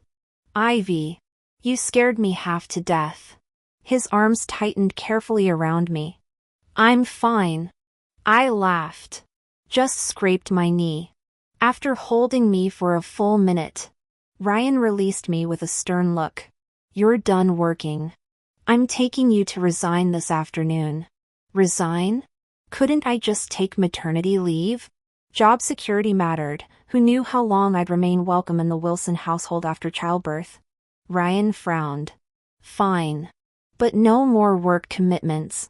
"Ivy, you scared me half to death." His arms tightened carefully around me. "I'm fine." I laughed. "Just scraped my knee." After holding me for a full minute, Ryan released me with a stern look. "You're done working. I'm taking you to resign this afternoon." Resign? Couldn't I just take maternity leave? Job security mattered. Who knew how long I'd remain welcome in the Wilson household after childbirth? Ryan frowned. "Fine. But no more work commitments."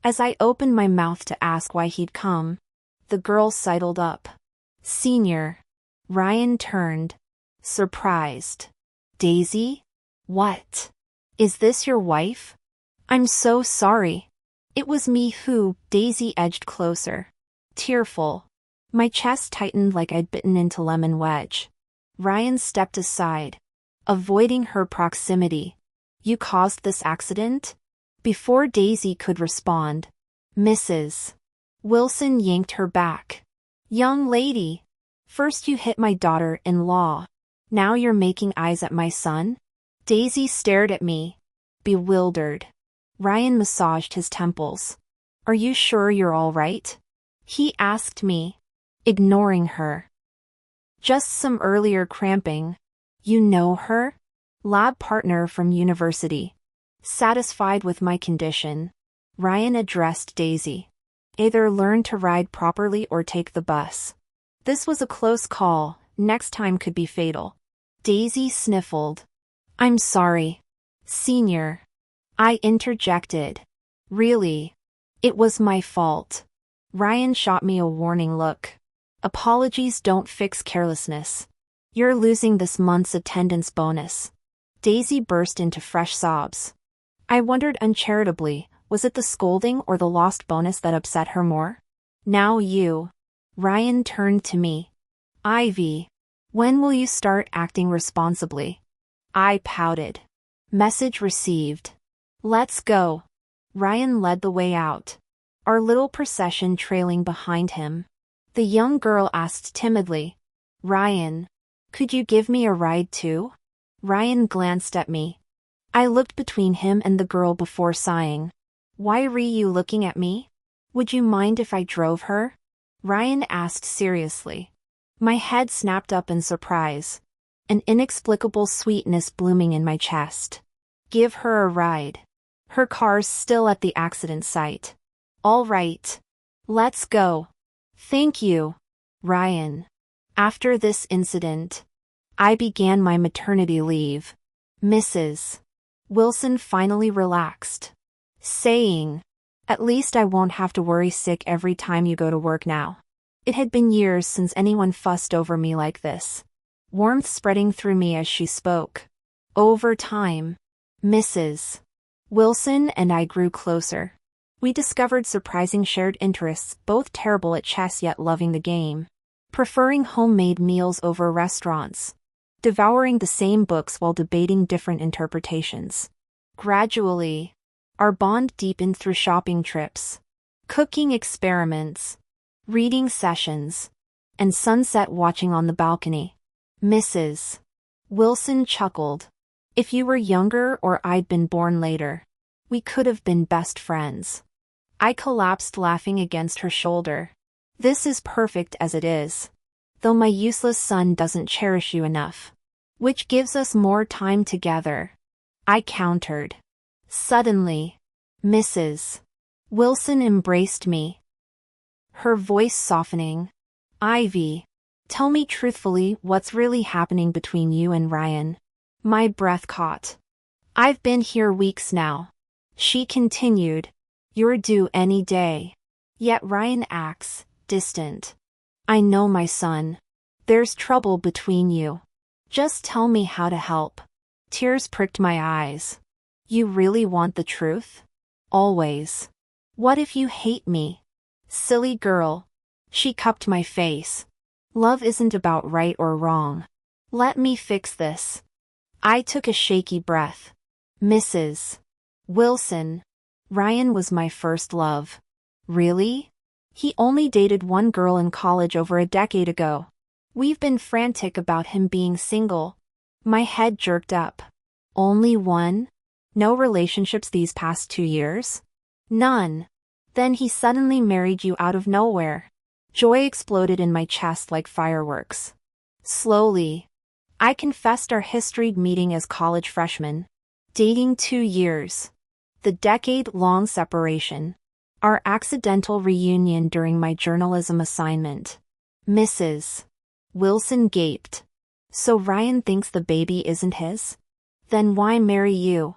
As I opened my mouth to ask why he'd come, the girl sidled up. "Senior." Ryan turned, surprised. "Daisy? What? Is this your wife?" "I'm so sorry. It was me who." Daisy edged closer, tearful. My chest tightened like I'd bitten into lemon wedge. Ryan stepped aside, avoiding her proximity. "You caused this accident?" Before Daisy could respond, Mrs. Wilson yanked her back. "Young lady, first you hit my daughter-in-law. Now you're making eyes at my son?" Daisy stared at me, bewildered. Ryan massaged his temples. "Are you sure you're all right?" he asked me, ignoring her. "Just some earlier cramping." "You know her?" "Lab partner from university." Satisfied with my condition, Ryan addressed Daisy. "Either learn to ride properly or take the bus." This was a close call. Next time could be fatal. Daisy sniffled. "I'm sorry, Senior." I interjected. "Really? It was my fault." Ryan shot me a warning look. "Apologies don't fix carelessness. You're losing this month's attendance bonus." Daisy burst into fresh sobs. I wondered uncharitably, was it the scolding or the lost bonus that upset her more? "Now you." Ryan turned to me. "Ivy, when will you start acting responsibly?" I pouted. Message received. "Let's go." Ryan led the way out, our little procession trailing behind him. The young girl asked timidly. Ryan, could you give me a ride too? Ryan glanced at me. I looked between him and the girl before sighing. Why were you looking at me? Would you mind if I drove her? Ryan asked seriously. My head snapped up in surprise. An inexplicable sweetness blooming in my chest. Give her a ride. Her car's still at the accident site. All right. Let's go. Thank you, Ryan. After this incident, I began my maternity leave. Mrs. Wilson finally relaxed, saying, "At least I won't have to worry sick every time you go to work now." It had been years since anyone fussed over me like this. Warmth spreading through me as she spoke. Over time, Mrs. Wilson and I grew closer. We discovered surprising shared interests, both terrible at chess yet loving the game. Preferring homemade meals over restaurants. Devouring the same books while debating different interpretations. Gradually, our bond deepened through shopping trips, cooking experiments, reading sessions, and sunset watching on the balcony. Mrs. Wilson chuckled. If you were younger or I'd been born later, we could have been best friends. I collapsed laughing against her shoulder. This is perfect as it is. Though my useless son doesn't cherish you enough. Which gives us more time together, I countered. Suddenly, Mrs. Wilson embraced me. Her voice softening. Ivy, tell me truthfully what's really happening between you and Ryan. My breath caught. I've been here weeks now. She continued. You're due any day. Yet Ryan acts distant. I know my son. There's trouble between you. Just tell me how to help. Tears pricked my eyes. You really want the truth? Always. What if you hate me? Silly girl. She cupped my face. Love isn't about right or wrong. Let me fix this. I took a shaky breath. Mrs. Wilson. Ryan was my first love. Really? He only dated one girl in college over a decade ago. We've been frantic about him being single. My head jerked up. Only one? No relationships these past 2 years? None. Then he suddenly married you out of nowhere. Joy exploded in my chest like fireworks. Slowly, I confessed our historied meeting as college freshmen. Dating 2 years. The decade-long separation. Our accidental reunion during my journalism assignment. Mrs. Wilson gaped. So Ryan thinks the baby isn't his? Then why marry you?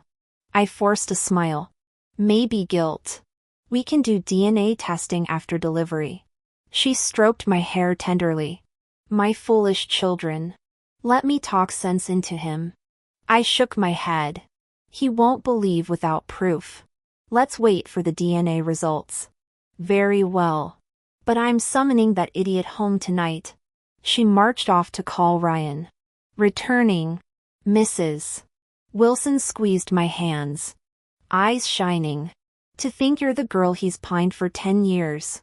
I forced a smile. Maybe guilt. We can do DNA testing after delivery. She stroked my hair tenderly. My foolish children. Let me talk sense into him. I shook my head. He won't believe without proof. Let's wait for the DNA results. Very well. But I'm summoning that idiot home tonight. She marched off to call Ryan. Returning, Mrs. Wilson squeezed my hands. Eyes shining. To think you're the girl he's pined for 10 years.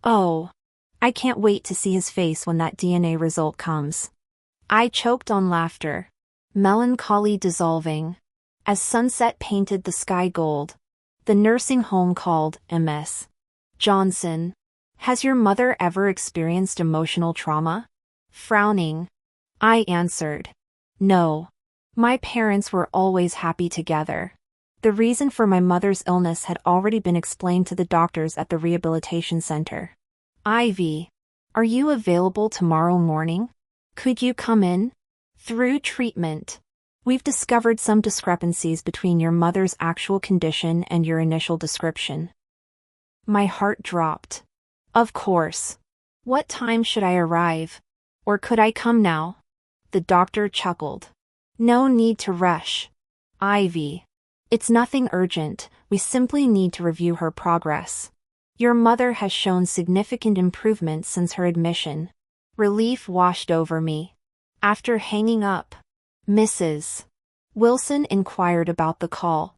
Oh. I can't wait to see his face when that DNA result comes. I choked on laughter. Melancholy dissolving. As sunset painted the sky gold. The nursing home called Ms. Johnson. Has your mother ever experienced emotional trauma? Frowning, I answered. No. My parents were always happy together. The reason for my mother's illness had already been explained to the doctors at the rehabilitation center. Ivy, are you available tomorrow morning? Could you come in? Through treatment, we've discovered some discrepancies between your mother's actual condition and your initial description. My heart dropped. Of course. What time should I arrive? Or could I come now? The doctor chuckled. No need to rush. Ivy. It's nothing urgent, we simply need to review her progress. Your mother has shown significant improvement since her admission. Relief washed over me. After hanging up, Mrs. Wilson inquired about the call.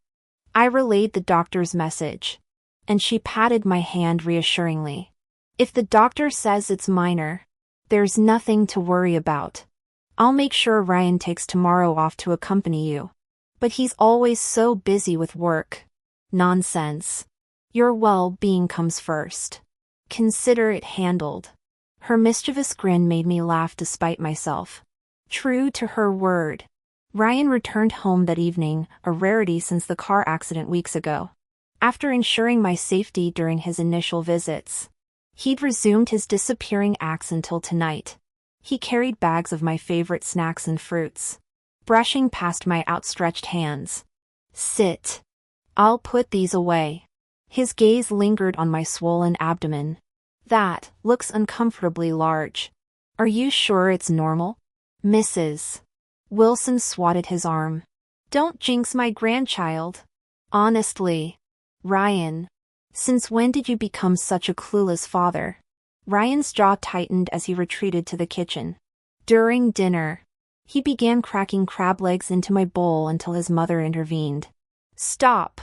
I relayed the doctor's message, and she patted my hand reassuringly. If the doctor says it's minor, there's nothing to worry about. I'll make sure Ryan takes tomorrow off to accompany you. But he's always so busy with work. Nonsense. Your well-being comes first. Consider it handled. Her mischievous grin made me laugh despite myself. True to her word, Ryan returned home that evening, a rarity since the car accident weeks ago. After ensuring my safety during his initial visits, he'd resumed his disappearing acts until tonight. He carried bags of my favorite snacks and fruits, brushing past my outstretched hands. Sit. I'll put these away. His gaze lingered on my swollen abdomen. That looks uncomfortably large. Are you sure it's normal? Mrs. Wilson swatted his arm. Don't jinx my grandchild. Honestly. Ryan. Since when did you become such a clueless father? Ryan's jaw tightened as he retreated to the kitchen. During dinner, he began cracking crab legs into my bowl until his mother intervened. Stop.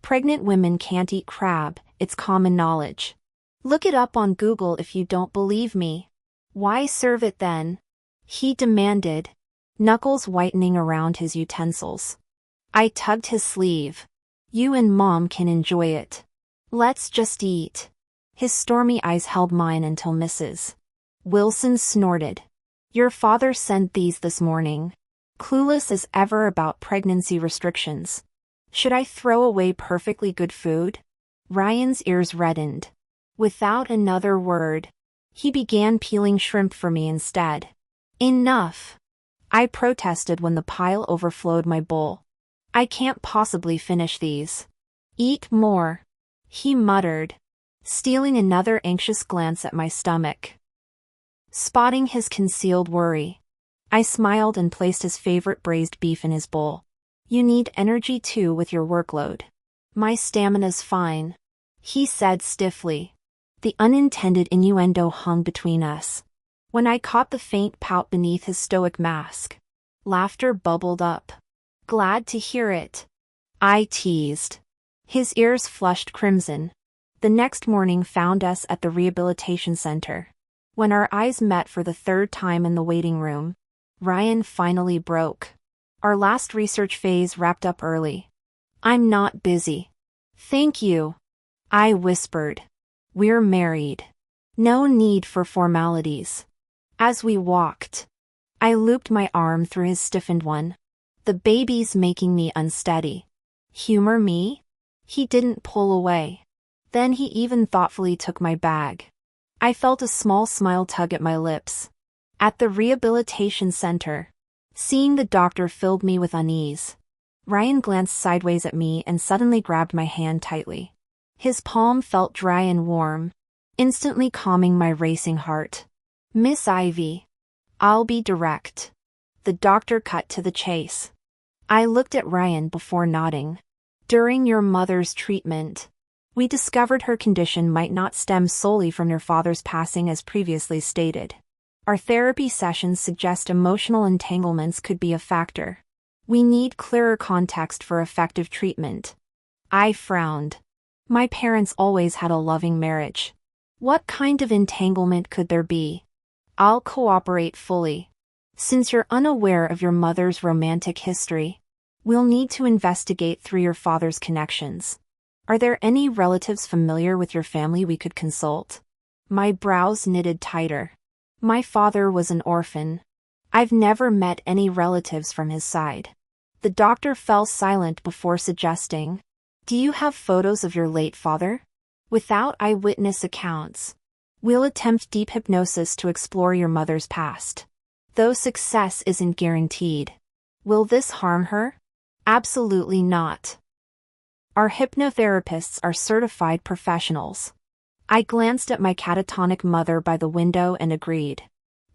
Pregnant women can't eat crab, it's common knowledge. Look it up on Google if you don't believe me. Why serve it then? He demanded, knuckles whitening around his utensils. I tugged his sleeve. You and Mom can enjoy it. Let's just eat. His stormy eyes held mine until Mrs. Wilson snorted. Your father sent these this morning. Clueless as ever about pregnancy restrictions. Should I throw away perfectly good food? Ryan's ears reddened. Without another word, he began peeling shrimp for me instead. Enough. I protested when the pile overflowed my bowl. I can't possibly finish these. Eat more, he muttered, stealing another anxious glance at my stomach. Spotting his concealed worry, I smiled and placed his favorite braised beef in his bowl. You need energy too with your workload. My stamina's fine, he said stiffly. The unintended innuendo hung between us. When I caught the faint pout beneath his stoic mask, laughter bubbled up. Glad to hear it, I teased. His ears flushed crimson. The next morning found us at the rehabilitation center. When our eyes met for the third time in the waiting room, Ryan finally broke. Our last research phase wrapped up early. I'm not busy. Thank you, I whispered. We're married. No need for formalities. As we walked, I looped my arm through his stiffened one. The baby's making me unsteady. Humor me? He didn't pull away. Then he even thoughtfully took my bag. I felt a small smile tug at my lips. At the rehabilitation center, seeing the doctor filled me with unease. Ryan glanced sideways at me and suddenly grabbed my hand tightly. His palm felt dry and warm, instantly calming my racing heart. Miss Ivy. I'll be direct. The doctor cut to the chase. I looked at Ryan before nodding. During your mother's treatment, we discovered her condition might not stem solely from your father's passing as previously stated. Our therapy sessions suggest emotional entanglements could be a factor. We need clearer context for effective treatment. I frowned. My parents always had a loving marriage. What kind of entanglement could there be? I'll cooperate fully. Since you're unaware of your mother's romantic history, we'll need to investigate through your father's connections. Are there any relatives familiar with your family we could consult? My brows knitted tighter. My father was an orphan. I've never met any relatives from his side. The doctor fell silent before suggesting, do you have photos of your late father? Without eyewitness accounts, we'll attempt deep hypnosis to explore your mother's past. Though success isn't guaranteed. Will this harm her? Absolutely not. Our hypnotherapists are certified professionals. I glanced at my catatonic mother by the window and agreed.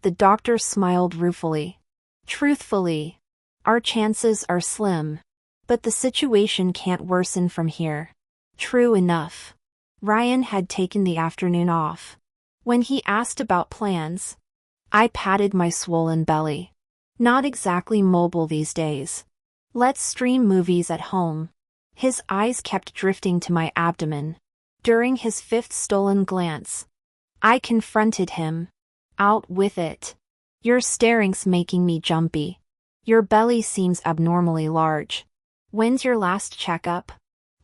The doctor smiled ruefully. Truthfully, our chances are slim. But the situation can't worsen from here. True enough. Ryan had taken the afternoon off. When he asked about plans, I patted my swollen belly. Not exactly mobile these days. Let's stream movies at home. His eyes kept drifting to my abdomen. During his fifth stolen glance, I confronted him. Out with it. Your staring's making me jumpy. Your belly seems abnormally large. When's your last checkup?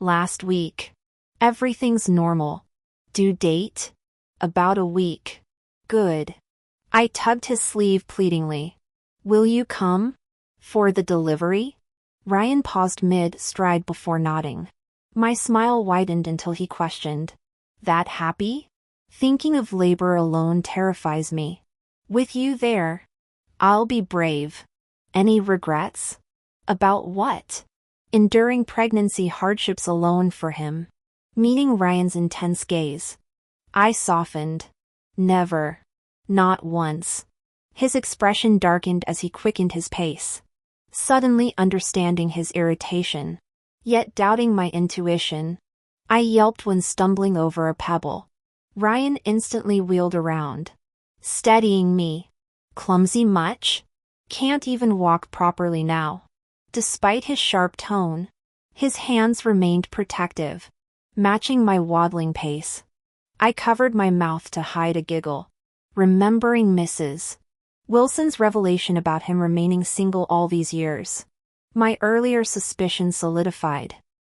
Last week. Everything's normal. Due date? About a week. Good. I tugged his sleeve pleadingly. Will you come? For the delivery? Ryan paused mid-stride before nodding. My smile widened until he questioned. That happy? Thinking of labor alone terrifies me. With you there, I'll be brave. Any regrets? About what? Enduring pregnancy hardships alone for him. Meeting Ryan's intense gaze. I softened. Never. Not once. His expression darkened as he quickened his pace. Suddenly understanding his irritation, yet doubting my intuition. I yelped when stumbling over a pebble. Ryan instantly wheeled around, steadying me. Clumsy much? Can't even walk properly now. Despite his sharp tone, his hands remained protective, matching my waddling pace. I covered my mouth to hide a giggle, remembering Mrs. Wilson's revelation about him remaining single all these years. My earlier suspicions solidified.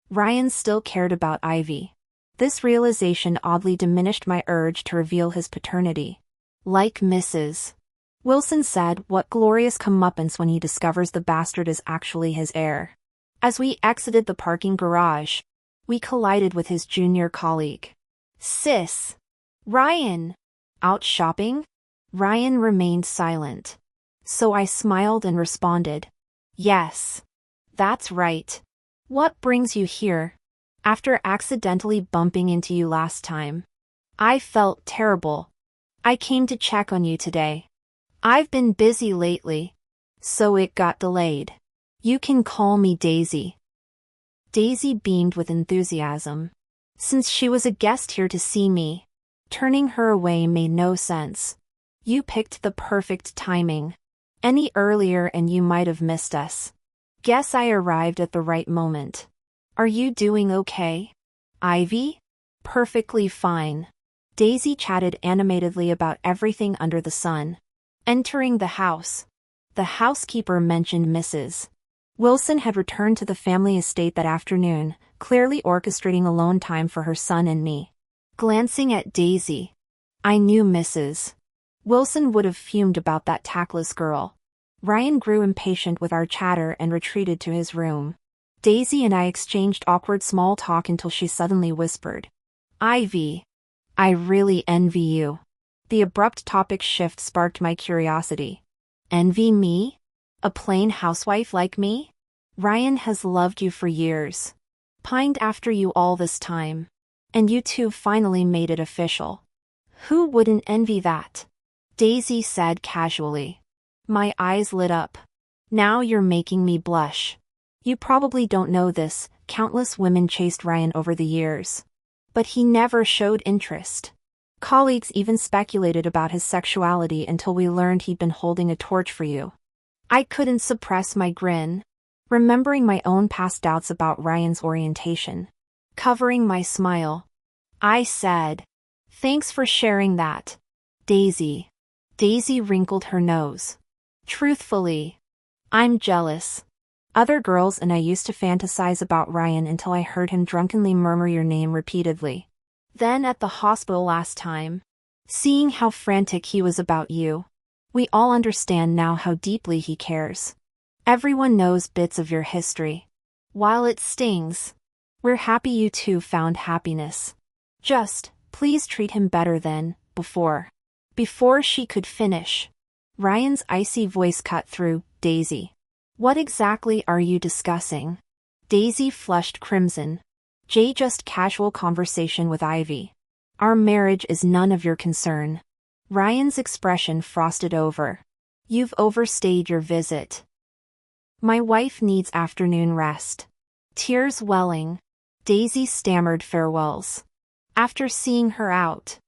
Ryan still cared about Ivy. This realization oddly diminished my urge to reveal his paternity. Like Mrs. Wilson said, what glorious comeuppance when he discovers the bastard is actually his heir. As we exited the parking garage, we collided with his junior colleague. Sis! Ryan! Out shopping? Ryan remained silent. So I smiled and responded. Yes. That's right. What brings you here? After accidentally bumping into you last time. I felt terrible. I came to check on you today. I've been busy lately, so it got delayed. You can call me Daisy. Daisy beamed with enthusiasm. Since she was a guest here to see me, turning her away made no sense. You picked the perfect timing. Any earlier and you might have missed us. Guess I arrived at the right moment. Are you doing okay? Ivy? Perfectly fine. Daisy chatted animatedly about everything under the sun. Entering the house, the housekeeper mentioned Mrs. Wilson had returned to the family estate that afternoon, clearly orchestrating alone time for her son and me. Glancing at Daisy, I knew Mrs. Wilson would have fumed about that tactless girl. Ryan grew impatient with our chatter and retreated to his room. Daisy and I exchanged awkward small talk until she suddenly whispered, Ivy, I really envy you. The abrupt topic shift sparked my curiosity. Envy me? A plain housewife like me? Ryan has loved you for years. Pined after you all this time. And you two finally made it official. Who wouldn't envy that? Daisy said casually. My eyes lit up. Now you're making me blush. You probably don't know this, countless women chased Ryan over the years. But he never showed interest. Colleagues even speculated about his sexuality until we learned he'd been holding a torch for you. I couldn't suppress my grin, remembering my own past doubts about Ryan's orientation. Covering my smile, I said, Thanks for sharing that, Daisy. Daisy wrinkled her nose. Truthfully, I'm jealous. Other girls and I used to fantasize about Ryan until I heard him drunkenly murmur your name repeatedly. Then at the hospital last time, seeing how frantic he was about you, we all understand now how deeply he cares. Everyone knows bits of your history. While it stings, we're happy you two found happiness. Just, please treat him better than before. Before she could finish, Ryan's icy voice cut through. Daisy. What exactly are you discussing? Daisy flushed crimson. Just casual conversation with Ivy. Our marriage is none of your concern. Ryan's expression frosted over. You've overstayed your visit. My wife needs afternoon rest. Tears welling, Daisy stammered farewells. After seeing her out,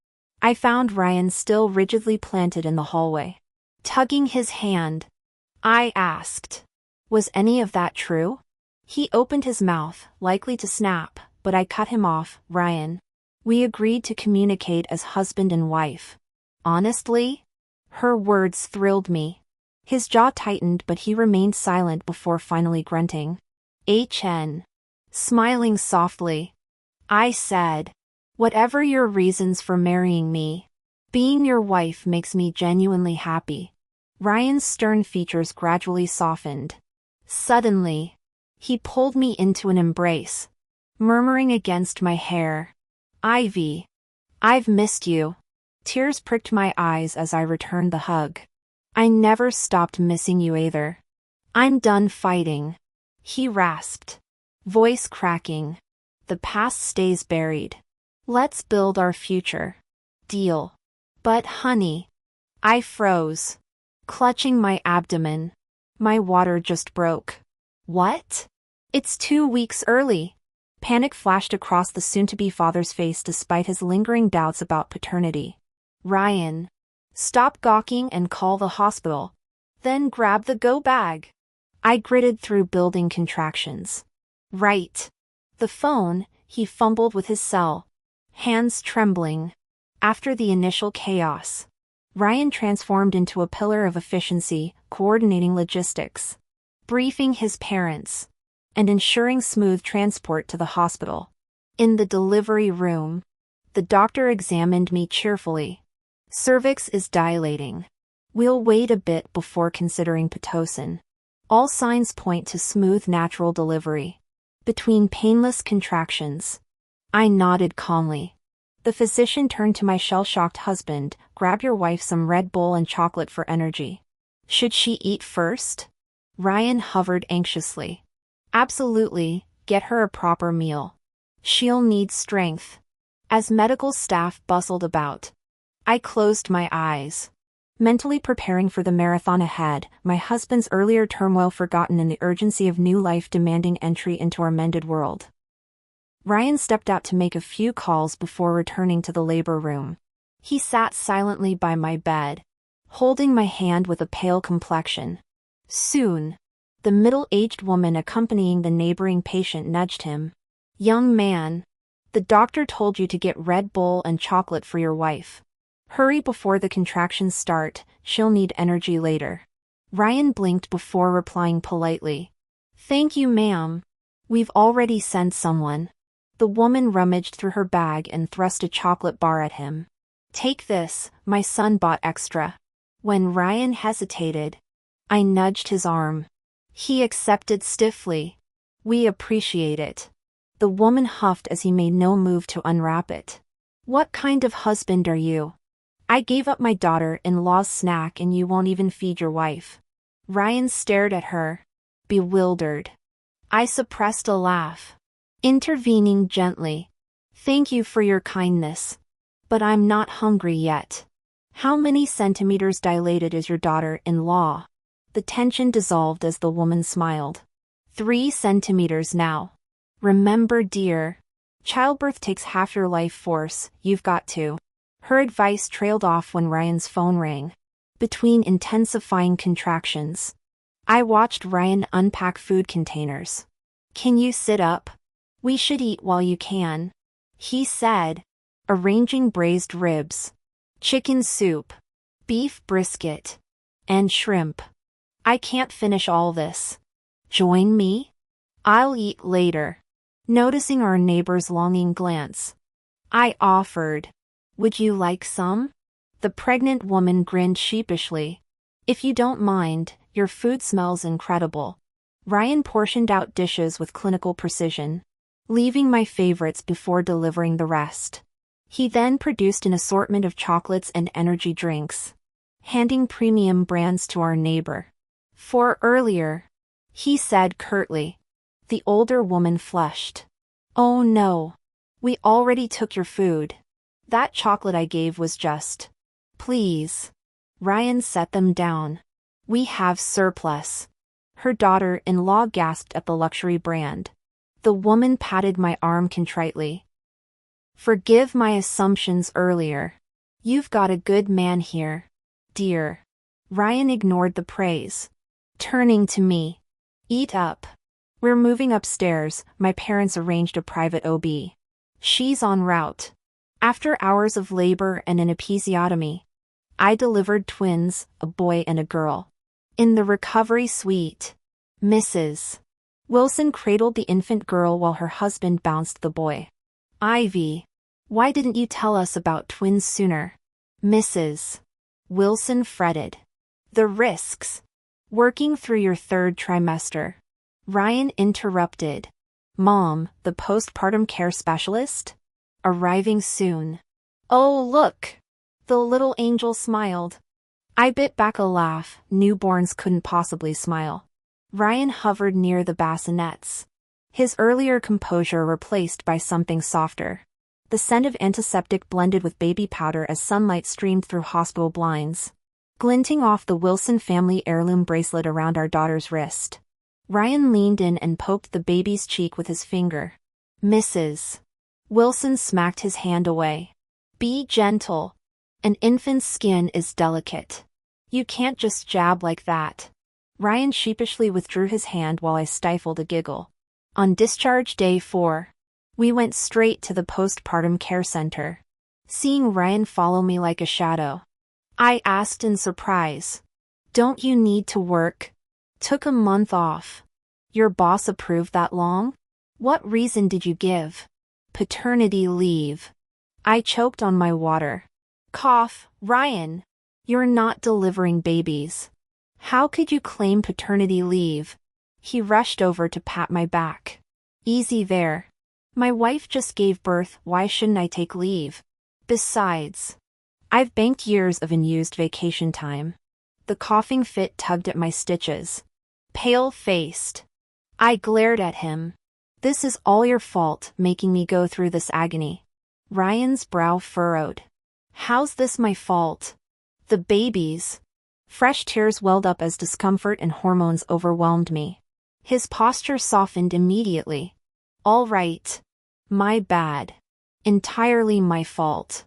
I found Ryan still rigidly planted in the hallway. Tugging his hand, I asked, Was any of that true? He opened his mouth, likely to snap, but I cut him off. Ryan, We agreed to communicate as husband and wife. Honestly? Her words thrilled me. His jaw tightened, but he remained silent before finally grunting. HN. Smiling softly. I said, whatever your reasons for marrying me, being your wife makes me genuinely happy. Ryan's stern features gradually softened. Suddenly, he pulled me into an embrace, murmuring against my hair, Ivy, I've missed you. Tears pricked my eyes as I returned the hug. I never stopped missing you either. I'm done fighting, he rasped, voice cracking. The past stays buried. Let's build our future. Deal. But honey, I froze, clutching my abdomen. My water just broke. What? It's 2 weeks early. Panic flashed across the soon-to-be father's face despite his lingering doubts about paternity. Ryan, stop gawking and call the hospital. Then grab the go bag. I gritted through building contractions. Right. The phone, he fumbled with his cell, hands trembling. After the initial chaos, Ryan transformed into a pillar of efficiency, coordinating logistics, briefing his parents, and ensuring smooth transport to the hospital. In the delivery room, the doctor examined me cheerfully. Cervix is dilating. We'll wait a bit before considering Pitocin. All signs point to smooth natural delivery. Between painless contractions, I nodded calmly. The physician turned to my shell-shocked husband. Grab your wife some Red Bull and chocolate for energy. Should she eat first? Ryan hovered anxiously. Absolutely, get her a proper meal. She'll need strength. As medical staff bustled about, I closed my eyes, mentally preparing for the marathon ahead, my husband's earlier turmoil forgotten in the urgency of new life demanding entry into our mended world. Ryan stepped out to make a few calls before returning to the labor room. He sat silently by my bed, holding my hand with a pale complexion. Soon, the middle-aged woman accompanying the neighboring patient nudged him. Young man, the doctor told you to get Red Bull and chocolate for your wife. Hurry before the contractions start, she'll need energy later. Ryan blinked before replying politely. Thank you, ma'am. We've already sent someone. The woman rummaged through her bag and thrust a chocolate bar at him. Take this, my son bought extra. When Ryan hesitated, I nudged his arm. He accepted stiffly. We appreciate it. The woman huffed as he made no move to unwrap it. What kind of husband are you? I gave up my daughter-in-law's snack and you won't even feed your wife. Ryan stared at her, bewildered. I suppressed a laugh, intervening gently. Thank you for your kindness, but I'm not hungry yet. How many centimeters dilated is your daughter-in-law? The tension dissolved as the woman smiled. 3 centimeters now. Remember, dear, childbirth takes half your life force, you've got to. Her advice trailed off when Ryan's phone rang. Between intensifying contractions, I watched Ryan unpack food containers. Can you sit up? We should eat while you can, he said, arranging braised ribs, chicken soup, beef brisket, and shrimp. I can't finish all this. Join me? I'll eat later. Noticing our neighbor's longing glance, I offered. Would you like some? The pregnant woman grinned sheepishly. If you don't mind, your food smells incredible. Ryan portioned out dishes with clinical precision, leaving my favorites before delivering the rest. He then produced an assortment of chocolates and energy drinks, handing premium brands to our neighbor. For earlier, he said curtly. The older woman flushed. Oh no. We already took your food. That chocolate I gave was just. Please. Ryan set them down. We have surplus. Her daughter-in-law gasped at the luxury brand. The woman patted my arm contritely. Forgive my assumptions earlier. You've got a good man here, dear. Ryan ignored the praise, turning to me. Eat up. We're moving upstairs, my parents arranged a private OB. She's en route. After hours of labor and an episiotomy, I delivered twins, a boy and a girl. In the recovery suite, Mrs. Wilson cradled the infant girl while her husband bounced the boy. Ivy, why didn't you tell us about twins sooner? Mrs. Wilson fretted. The risks. Working through your third trimester. Ryan interrupted. Mom, the postpartum care specialist? Arriving soon. Oh, look! The little angel smiled. I bit back a laugh. Newborns couldn't possibly smile. Ryan hovered near the bassinets. His earlier composure replaced by something softer. The scent of antiseptic blended with baby powder as sunlight streamed through hospital blinds, glinting off the Wilson family heirloom bracelet around our daughter's wrist. Ryan leaned in and poked the baby's cheek with his finger. Mrs. Wilson smacked his hand away. Be gentle. An infant's skin is delicate. You can't just jab like that. Ryan sheepishly withdrew his hand while I stifled a giggle. On discharge day 4, we went straight to the postpartum care center. Seeing Ryan follow me like a shadow, I asked in surprise. Don't you need to work? Took a month off. Your boss approved that long? What reason did you give? Paternity leave. I choked on my water. Cough, Ryan. You're not delivering babies. How could you claim paternity leave? He rushed over to pat my back. Easy there. My wife just gave birth, why shouldn't I take leave? Besides, I've banked years of unused vacation time. The coughing fit tugged at my stitches. Pale-faced, I glared at him. This is all your fault, making me go through this agony. Ryan's brow furrowed. How's this my fault? The babies. Fresh tears welled up as discomfort and hormones overwhelmed me. His posture softened immediately. All right. My bad. Entirely my fault.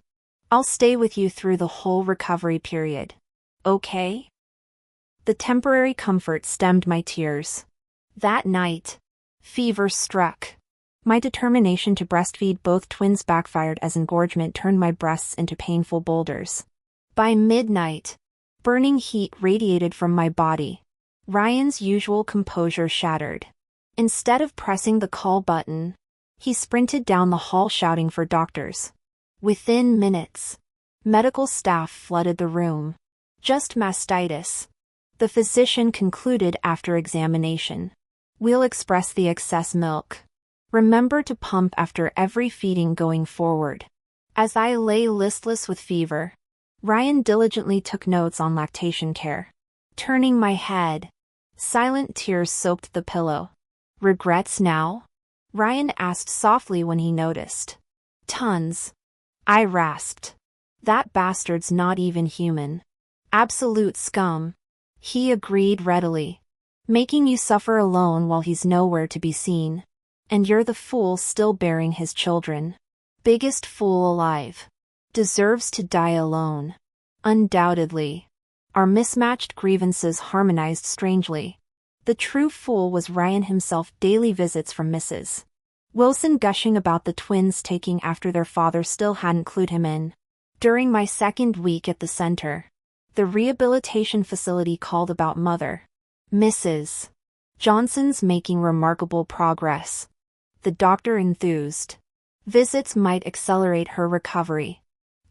I'll stay with you through the whole recovery period. Okay? The temporary comfort stemmed my tears. That night, fever struck. My determination to breastfeed both twins backfired as engorgement turned my breasts into painful boulders. By midnight, burning heat radiated from my body. Ryan's usual composure shattered. Instead of pressing the call button, he sprinted down the hall shouting for doctors. Within minutes, medical staff flooded the room. Just mastitis. The physician concluded after examination. We'll express the excess milk. Remember to pump after every feeding going forward. As I lay listless with fever, Ryan diligently took notes on lactation care. Turning my head, silent tears soaked the pillow. Regrets now? Ryan asked softly when he noticed. Tons. I rasped. That bastard's not even human. Absolute scum. He agreed readily. Making you suffer alone while he's nowhere to be seen. And you're the fool still bearing his children. Biggest fool alive. Deserves to die alone. Undoubtedly. Our mismatched grievances harmonized strangely. The true fool was Ryan himself. Daily visits from Mrs. Wilson gushing about the twins taking after their father still hadn't clued him in. During my second week at the center, the rehabilitation facility called about Mother. Mrs. Johnson's making remarkable progress. The doctor enthused. Visits might accelerate her recovery.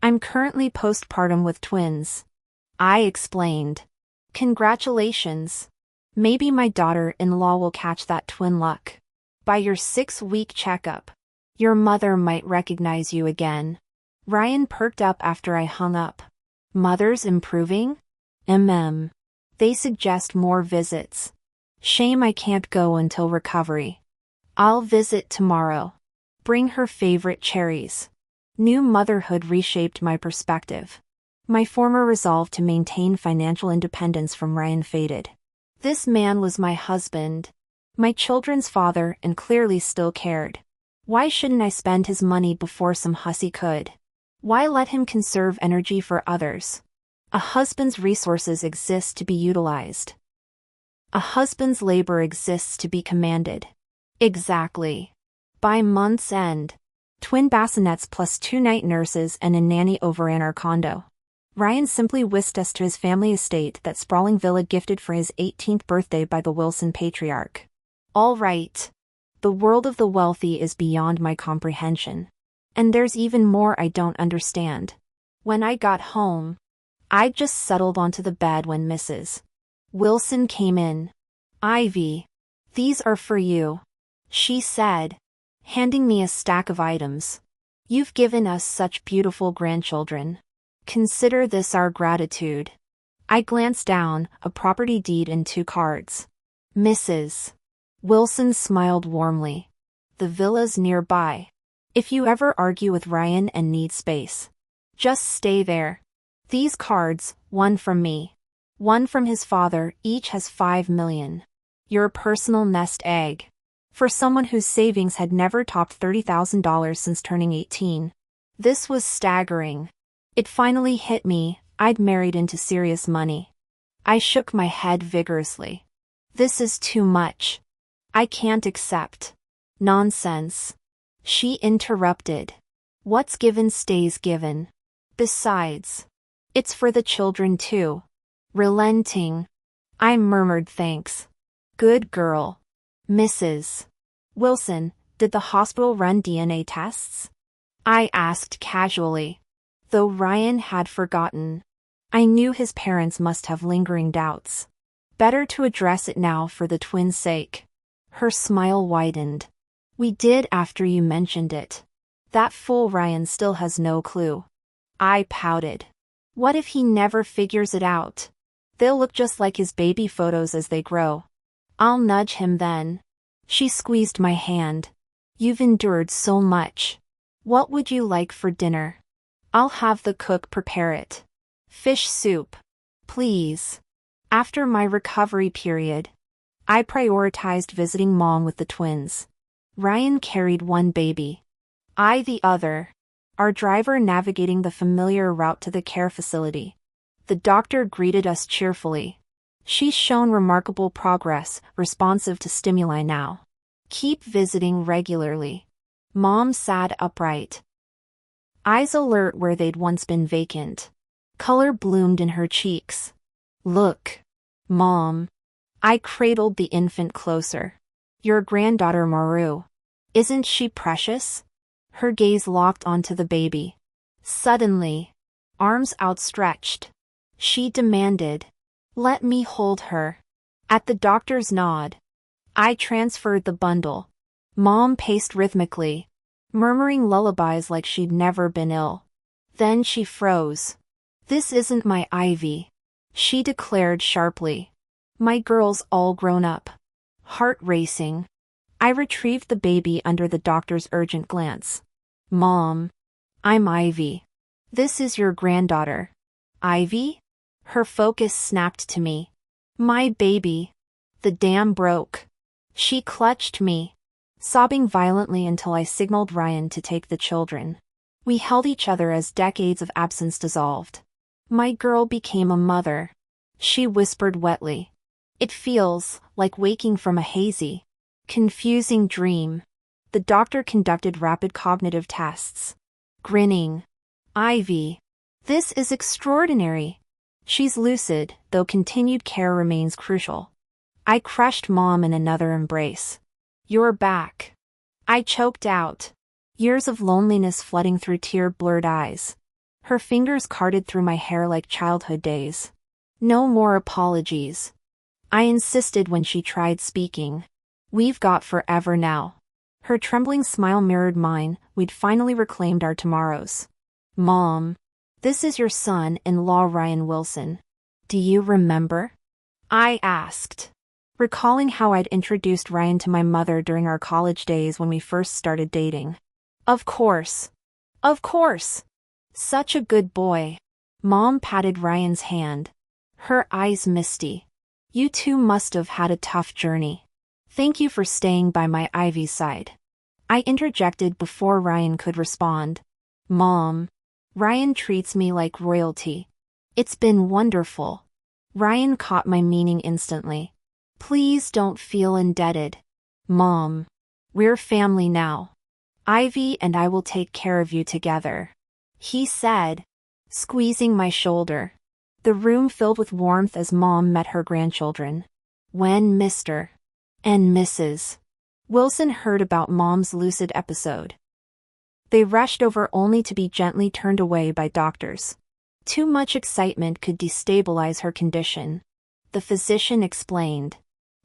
I'm currently postpartum with twins. I explained. Congratulations. Maybe my daughter-in-law will catch that twin luck. By your 6-week checkup, your mother might recognize you again. Ryan perked up after I hung up. Mother's improving? They suggest more visits. Shame I can't go until recovery. I'll visit tomorrow. Bring her favorite cherries. New motherhood reshaped my perspective. My former resolve to maintain financial independence from Ryan faded. This man was my husband, my children's father, and clearly still cared. Why shouldn't I spend his money before some hussy could? Why let him conserve energy for others? A husband's resources exist to be utilized. A husband's labor exists to be commanded. Exactly. By month's end, Twin bassinets plus 2 night nurses and a nanny overran our condo. Ryan simply whisked us to his family estate, that sprawling villa gifted for his 18th birthday by the Wilson patriarch. All right. The world of the wealthy is beyond my comprehension. And there's even more I don't understand. When I got home, I just settled onto the bed when Mrs. Wilson came in. "Ivy, these are for you," she said, handing me a stack of items. "You've given us such beautiful grandchildren. Consider this our gratitude." I glanced down, a property deed and 2 cards. Mrs. Wilson smiled warmly. "The villa's nearby. If you ever argue with Ryan and need space, just stay there. These cards, one from me, one from his father, each has $5 million. Your personal nest egg." For someone whose savings had never topped $30,000 since turning 18. This was staggering. It finally hit me, I'd married into serious money. I shook my head vigorously. "This is too much. I can't accept." "Nonsense," she interrupted. "What's given stays given. Besides, it's for the children too." Relenting, I murmured thanks. "Good girl." "Mrs. Wilson, did the hospital run DNA tests?" I asked casually. Though Ryan had forgotten, I knew his parents must have lingering doubts. Better to address it now for the twins' sake. Her smile widened. "We did after you mentioned it. That fool Ryan still has no clue." I pouted. "What if he never figures it out? They'll look just like his baby photos as they grow." "I'll nudge him then." She squeezed my hand. "You've endured so much. What would you like for dinner?" "I'll have the cook prepare it." "Fish soup, please." After my recovery period, I prioritized visiting Mom with the twins. Ryan carried one baby, I the other, our driver navigating the familiar route to the care facility. The doctor greeted us cheerfully. "She's shown remarkable progress, responsive to stimuli now. Keep visiting regularly." Mom sat upright, eyes alert where they'd once been vacant. Color bloomed in her cheeks. "Look, Mom." I cradled the infant closer. "Your granddaughter Maru. Isn't she precious?" Her gaze locked onto the baby. Suddenly, arms outstretched, she demanded, "Let me hold her." At the doctor's nod, I transferred the bundle. Mom paced rhythmically, murmuring lullabies like she'd never been ill. Then she froze. "This isn't my Ivy," she declared sharply. "My girl's all grown up." Heart racing, I retrieved the baby under the doctor's urgent glance. "Mom, I'm Ivy. This is your granddaughter." "Ivy?" Her focus snapped to me. "My baby. The dam broke." She clutched me, sobbing violently until I signaled Ryan to take the children. We held each other as decades of absence dissolved. "My girl became a mother," she whispered wetly. "It feels like waking from a hazy, confusing dream." The doctor conducted rapid cognitive tests. Grinning, "Ivy, this is extraordinary. She's lucid, though continued care remains crucial." I crushed Mom in another embrace. "You're back." I choked out, years of loneliness flooding through tear-blurred eyes. Her fingers carted through my hair like childhood days. "No more apologies," I insisted when she tried speaking. "We've got forever now." Her trembling smile mirrored mine. We'd finally reclaimed our tomorrows. "Mom, this is your son-in-law Ryan Wilson. Do you remember?" I asked, recalling how I'd introduced Ryan to my mother during our college days when we first started dating. "Of course. Of course. Such a good boy." Mom patted Ryan's hand, her eyes misty. "You two must have had a tough journey. Thank you for staying by my Ivy's side." I interjected before Ryan could respond. "Mom, Ryan treats me like royalty." "It's been wonderful." Ryan caught my meaning instantly. "Please don't feel indebted." "Mom, we're family now." Ivy and I will take care of you together, he said, squeezing my shoulder. The room filled with warmth as Mom met her grandchildren. When Mr. and Mrs. Wilson heard about Mom's lucid episode, they rushed over only to be gently turned away by doctors. Too much excitement could destabilize her condition, the physician explained.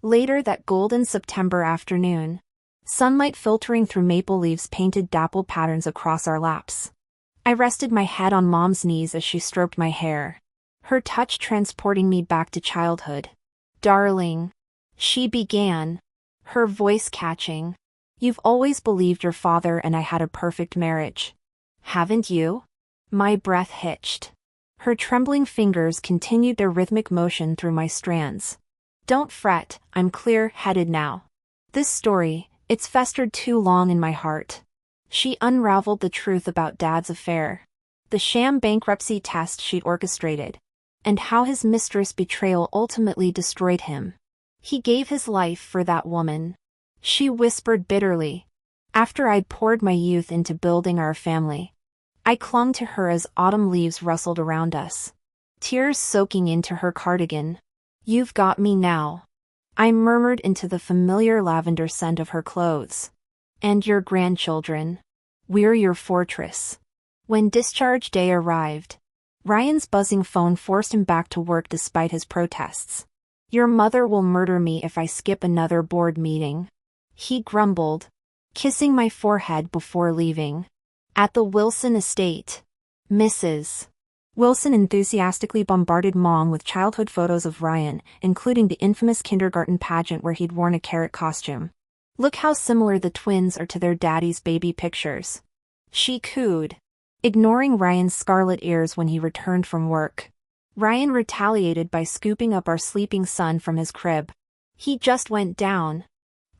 Later that golden September afternoon, sunlight filtering through maple leaves painted dappled patterns across our laps. I rested my head on Mom's knees as she stroked my hair, her touch transporting me back to childhood. Darling, she began, her voice catching. You've always believed your father and I had a perfect marriage. Haven't you? My breath hitched. Her trembling fingers continued their rhythmic motion through my strands. Don't fret, I'm clear-headed now. This story, it's festered too long in my heart. She unraveled the truth about Dad's affair, the sham bankruptcy test she'd orchestrated, and how his mistress' betrayal ultimately destroyed him. He gave his life for that woman, she whispered bitterly. After I'd poured my youth into building our family, I clung to her as autumn leaves rustled around us, tears soaking into her cardigan. You've got me now, I murmured into the familiar lavender scent of her clothes. And your grandchildren. We're your fortress. When discharge day arrived, Ryan's buzzing phone forced him back to work despite his protests. Your mother will murder me if I skip another board meeting, he grumbled, kissing my forehead before leaving. At the Wilson estate, Mrs. Wilson enthusiastically bombarded Mom with childhood photos of Ryan, including the infamous kindergarten pageant where he'd worn a carrot costume. Look how similar the twins are to their daddy's baby pictures, she cooed, ignoring Ryan's scarlet ears when he returned from work. Ryan retaliated by scooping up our sleeping son from his crib. He just went down,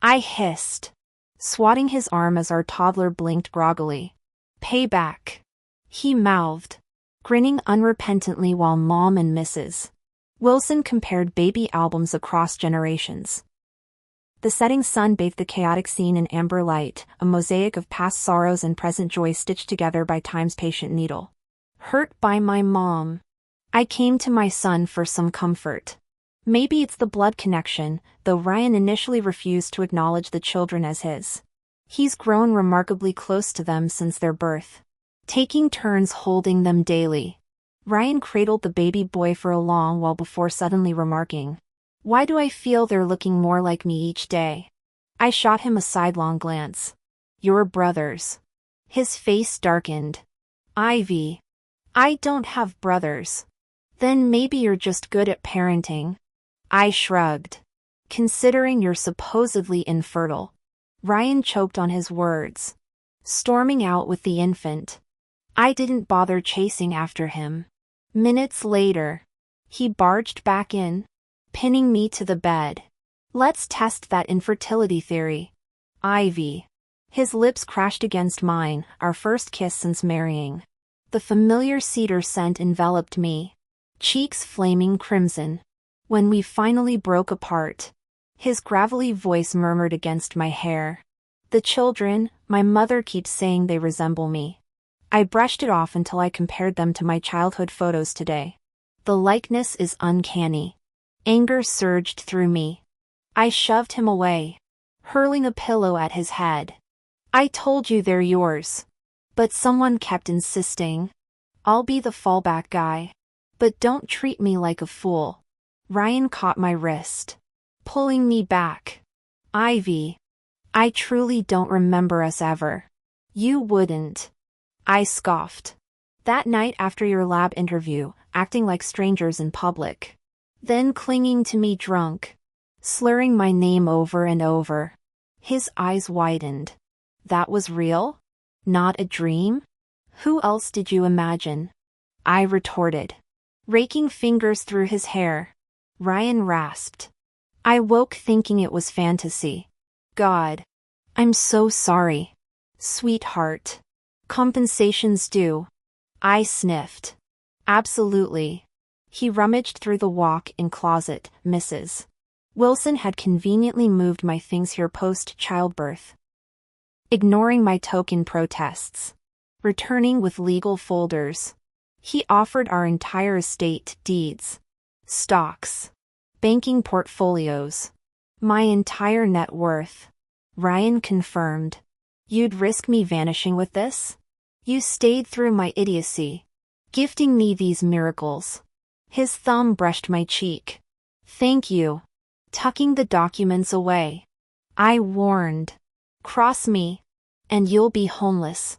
I hissed, swatting his arm as our toddler blinked groggily. Payback, he mouthed, grinning unrepentantly while Mom and Mrs. Wilson compared baby albums across generations. The setting sun bathed the chaotic scene in amber light, a mosaic of past sorrows and present joy stitched together by time's patient needle. Hurt by my mom, I came to my son for some comfort. Maybe it's the blood connection, though Ryan initially refused to acknowledge the children as his. He's grown remarkably close to them since their birth, taking turns holding them daily. Ryan cradled the baby boy for a long while before suddenly remarking, "Why do I feel they're looking more like me each day?" I shot him a sidelong glance. "You're brothers." His face darkened. "Ivy, I don't have brothers." "Then maybe you're just good at parenting." I shrugged. "Considering you're supposedly infertile." Ryan choked on his words, storming out with the infant. I didn't bother chasing after him. Minutes later, he barged back in, pinning me to the bed. "Let's test that infertility theory, Ivy." His lips crashed against mine, our first kiss since marrying. The familiar cedar scent enveloped me, cheeks flaming crimson. When we finally broke apart, his gravelly voice murmured against my hair. "The children, my mother keeps saying they resemble me." I brushed it off until I compared them to my childhood photos today. The likeness is uncanny. Anger surged through me. I shoved him away, hurling a pillow at his head. "I told you they're yours." But someone kept insisting. "I'll be the fallback guy. But don't treat me like a fool." Ryan caught my wrist, pulling me back. "Ivy, I truly don't remember us ever." "You wouldn't," I scoffed. "That night after your lab interview, acting like strangers in public. Then clinging to me drunk, slurring my name over and over." His eyes widened. "That was real? Not a dream? Who else did you imagine?" I retorted, raking fingers through his hair. Ryan rasped. "I woke thinking it was fantasy." "God. I'm so sorry. Sweetheart. Compensation's due." I sniffed. "Absolutely." He rummaged through the walk-in closet. Mrs. Wilson had conveniently moved my things here post-childbirth. ignoring my token protests, returning with legal folders. He offered our entire estate, deeds, stocks, banking portfolios, my entire net worth. Ryan confirmed. You'd risk me vanishing with this? You stayed through my idiocy, gifting me these miracles. His thumb brushed my cheek. Thank you. Tucking the documents away. I warned. Cross me, and you'll be homeless.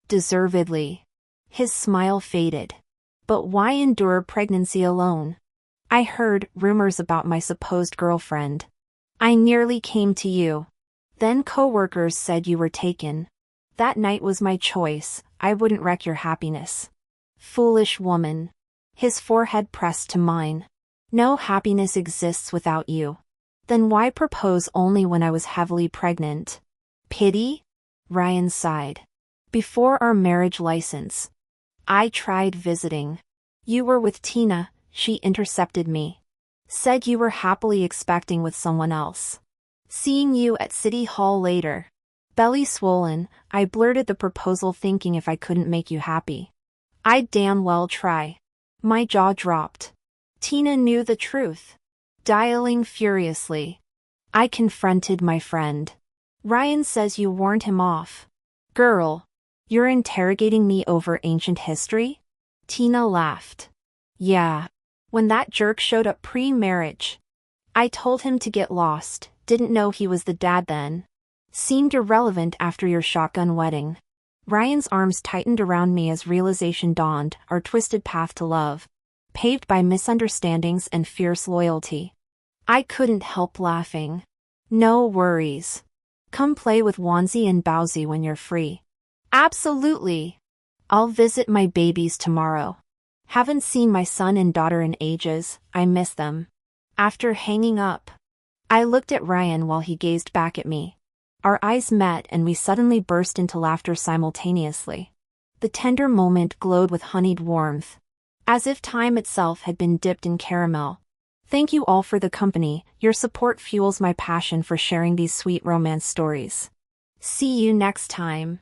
Deservedly. His smile faded. But why endure pregnancy alone? I heard rumors about my supposed girlfriend. I nearly came to you. Then coworkers said you were taken. That night was my choice. I wouldn't wreck your happiness. Foolish woman. His forehead pressed to mine. No happiness exists without you. Then why propose only when I was heavily pregnant? Pity? Ryan sighed. Before our marriage license, I tried visiting. You were with Tina, she intercepted me. Said you were happily expecting with someone else. Seeing you at City Hall later. Belly swollen, I blurted the proposal thinking if I couldn't make you happy, I'd damn well try. My jaw dropped. Tina knew the truth. Dialing furiously. I confronted my friend. Ryan says you warned him off. Girl, you're interrogating me over ancient history? Tina laughed. Yeah. When that jerk showed up pre-marriage. I told him to get lost, didn't know he was the dad then. Seemed irrelevant after your shotgun wedding. Ryan's arms tightened around me as realization dawned, our twisted path to love, paved by misunderstandings and fierce loyalty. I couldn't help laughing. No worries. Come play with Wanzi and Bowsy when you're free. Absolutely. I'll visit my babies tomorrow. Haven't seen my son and daughter in ages, I miss them. After hanging up, I looked at Ryan while he gazed back at me. Our eyes met and we suddenly burst into laughter simultaneously. The tender moment glowed with honeyed warmth, as if time itself had been dipped in caramel. Thank you all for the company, your support fuels my passion for sharing these sweet romance stories. See you next time.